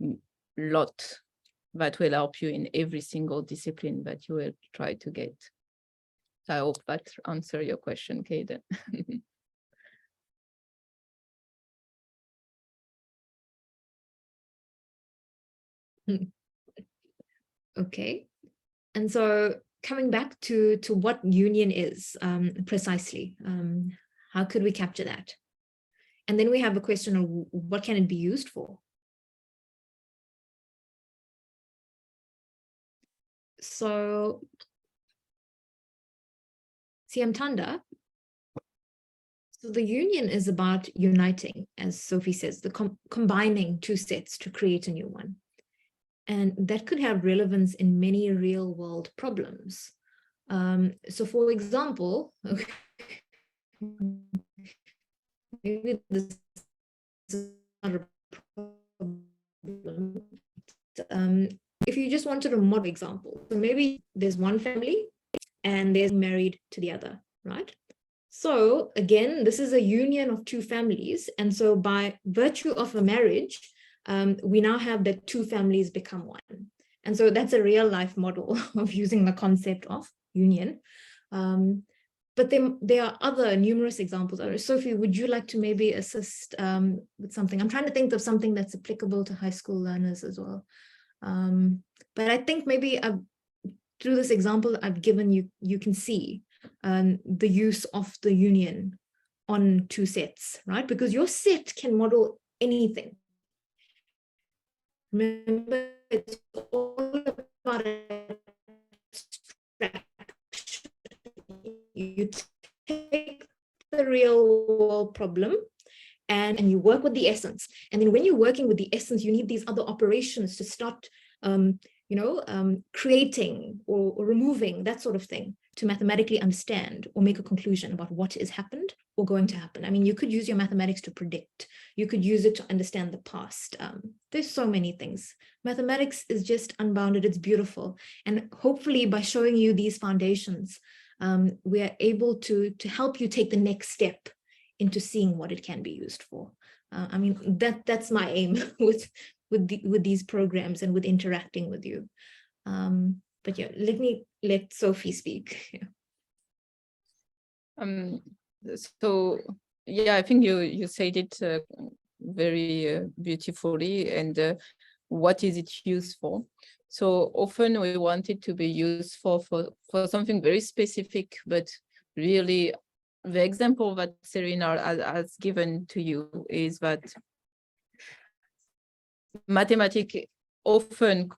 a lot that will help you in every single discipline that you will try to get. So I hope that answers your question, Caden. Okay. And so coming back to what union is precisely, how could we capture that? And then we have a question of what can it be used for? So, Siamtanda, so the union is about uniting, as Sophie says, the combining two sets to create a new one. And that could have relevance in many real world problems. So for example, maybe this is not a problem. If you just wanted a model example, so maybe there's one family and they're married to the other, right? So again, this is a union of two families. And so by virtue of a marriage, we now have that two families become one. And so that's a real life model of using the concept of union. But then there are other numerous examples. Sophie, would you like to maybe assist with something? I'm trying to think of something that's applicable to high school learners as well. But I think maybe through this example I've given you, you can see the use of the union on two sets, right? Because your set can model anything. Remember, it's all about abstraction. You take the real world problem and you work with the essence. And then when you're working with the essence, you need these other operations to start creating or removing, that sort of thing, to mathematically understand or make a conclusion about what has happened or going to happen. I mean, you could use your mathematics to predict. You could use it to understand the past. There's so many things. Mathematics is just unbounded. It's beautiful. And hopefully by showing you these foundations, we are able to help you take the next step into seeing what it can be used for. I mean, that's my aim with these programs and with interacting with you. But yeah, let Sophie speak. Yeah. So yeah, I think you said it very beautifully. And what is it used for? So often we want it to be used for something very specific, but really the example that Cerene has given to you is that mathematics often,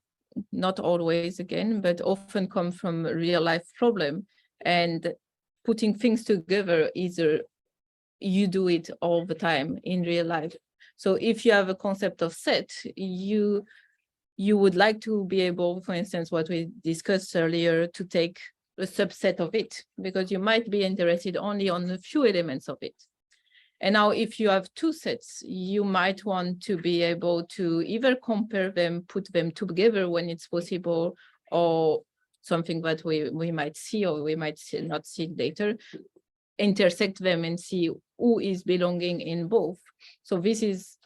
not always again, but often come from a real life problem. And putting things together is you do it all the time in real life. So if you have a concept of set, you would like to be able, for instance, what we discussed earlier, to take a subset of it, because you might be interested only on a few elements of it. And now if you have two sets, you might want to be able to either compare them, put them together when it's possible, or something that we might see or we might not see later, intersect them and see who is belonging in both. So this is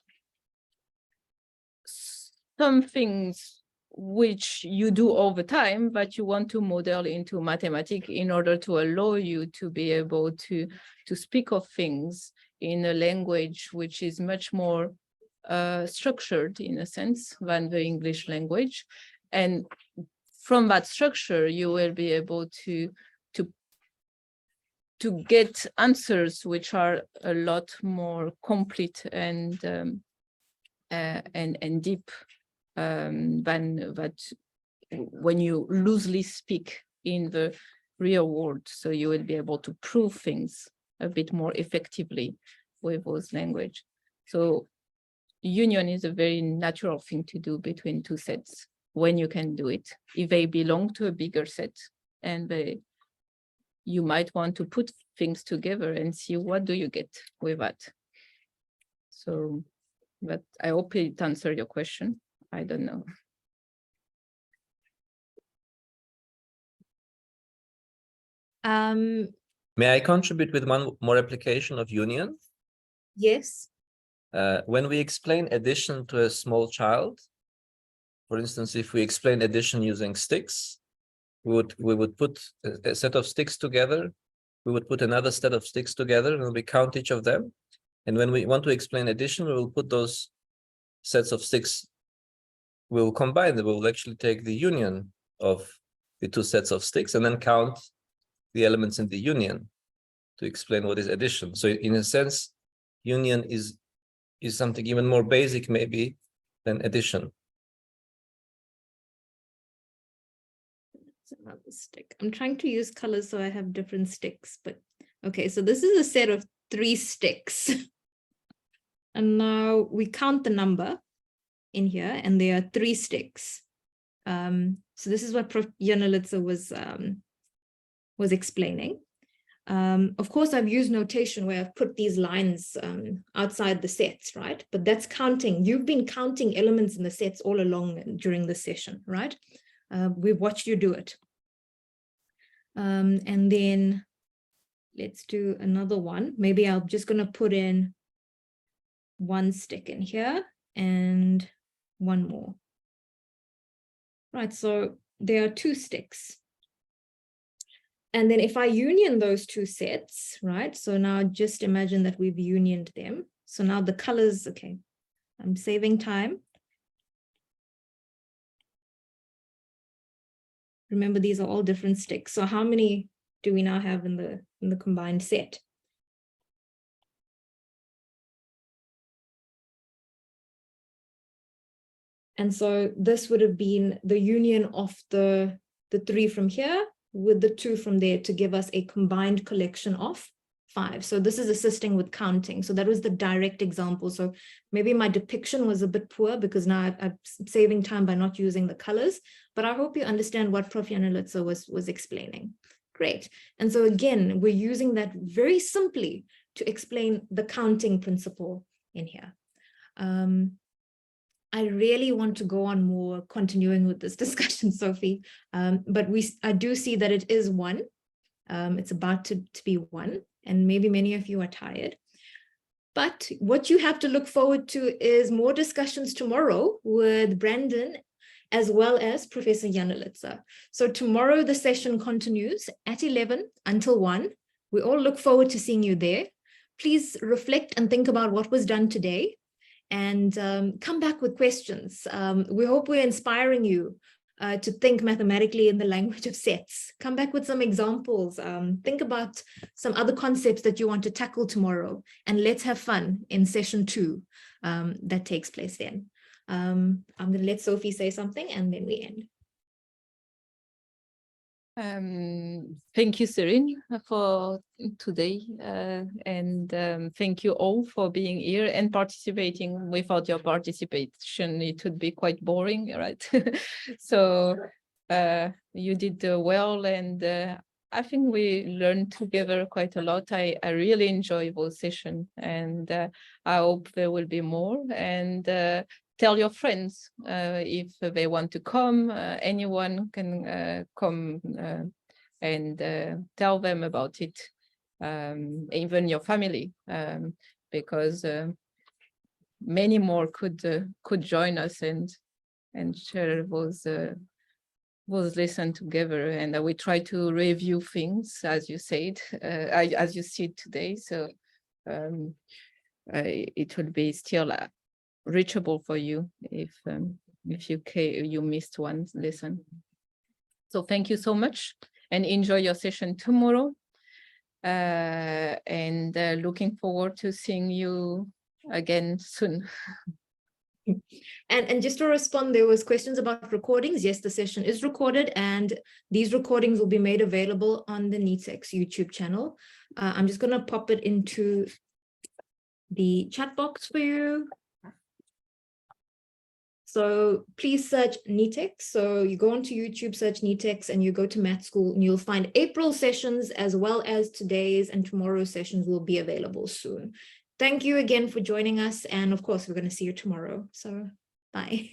some things which you do all the time, but you want to model into mathematics in order to allow you to be able to speak of things in a language which is much more structured, in a sense, than the English language. And from that structure, you will be able to get answers which are a lot more complete and deep than that when you loosely speak in the real world. So you will be able to prove things a bit more effectively with those language. So union is a very natural thing to do between two sets when you can do it. If they belong to a bigger set, and you might want to put things together and see what do you get with that. So, but I hope it answered your question. I don't know. May I contribute with one more application of union? Yes. When we explain addition to a small child, for instance, if we explain addition using sticks, we would put a set of sticks together. We would put another set of sticks together, and we count each of them. And when we want to explain addition, we will put those sets of sticks. We will combine them. We will actually take the union of the two sets of sticks and then count the elements in the union to explain what is addition. So in a sense, union is something even more basic maybe than addition. Another stick. I'm trying to use colors so I have different sticks, but okay, so this is a set of 3 sticks. And now we count the number in here, and there are 3 sticks. So this is what Prof. Janelitsa was explaining. Of course, I've used notation where I've put these lines outside the sets, right? But that's counting. You've been counting elements in the sets all along during the session, right? We've watched you do it. And then let's do another one. Maybe I'm just going to put in 1 stick in here and 1 more. Right, so there are 2 sticks. And then if I union those 2 sets, right? So now just imagine that we've unioned them. So now the colors, okay, I'm saving time. Remember, these are all different sticks. So how many do we now have in the combined set? And so this would have been the union of the 3 from here with the 2 from there to give us a combined collection of 5. So this is assisting with counting. So that was the direct example. So maybe my depiction was a bit poor because now I'm saving time by not using the colors, but I hope you understand what Prof. Janelitsa was explaining. Great. And so again, we're using that very simply to explain the counting principle in here. I really want to go on more continuing with this discussion, Sophie, but I do see that it is 1. It's about to be 1, and maybe many of you are tired. But what you have to look forward to is more discussions tomorrow with Brandon, as well as Professor Janelitsa. So tomorrow the session continues at 11 until 1. We all look forward to seeing you there. Please reflect and think about what was done today, and come back with questions. We hope we're inspiring you to think mathematically in the language of sets. Come back with some examples. Think about some other concepts that you want to tackle tomorrow, and let's have fun in session 2 that takes place then. I'm going to let Sophie say something and then we end. Thank you, Cerene, for today, and thank you all for being here and participating. Without your participation, it would be quite boring, right? So you did well, and I think we learned together quite a lot. I really enjoy both sessions, and I hope there will be more. And tell your friends if they want to come. Anyone can come and tell them about it, even your family, because many more could join us and share those lessons together. And we try to review things, as you said, as you said today. So it will be still reachable for you if you missed one lesson. So thank you so much and enjoy your session tomorrow. And looking forward to seeing you again soon. And just to respond, there was questions about recordings. Yes, the session is recorded and these recordings will be made available on the NITheCS YouTube channel. I'm just going to pop it into the chat box for you. So please search NITheCS. So you go onto YouTube, search NITheCS, and you go to Math School, and you'll find April sessions as well as today's and tomorrow's sessions will be available soon. Thank you again for joining us. And of course, we're going to see you tomorrow. So bye.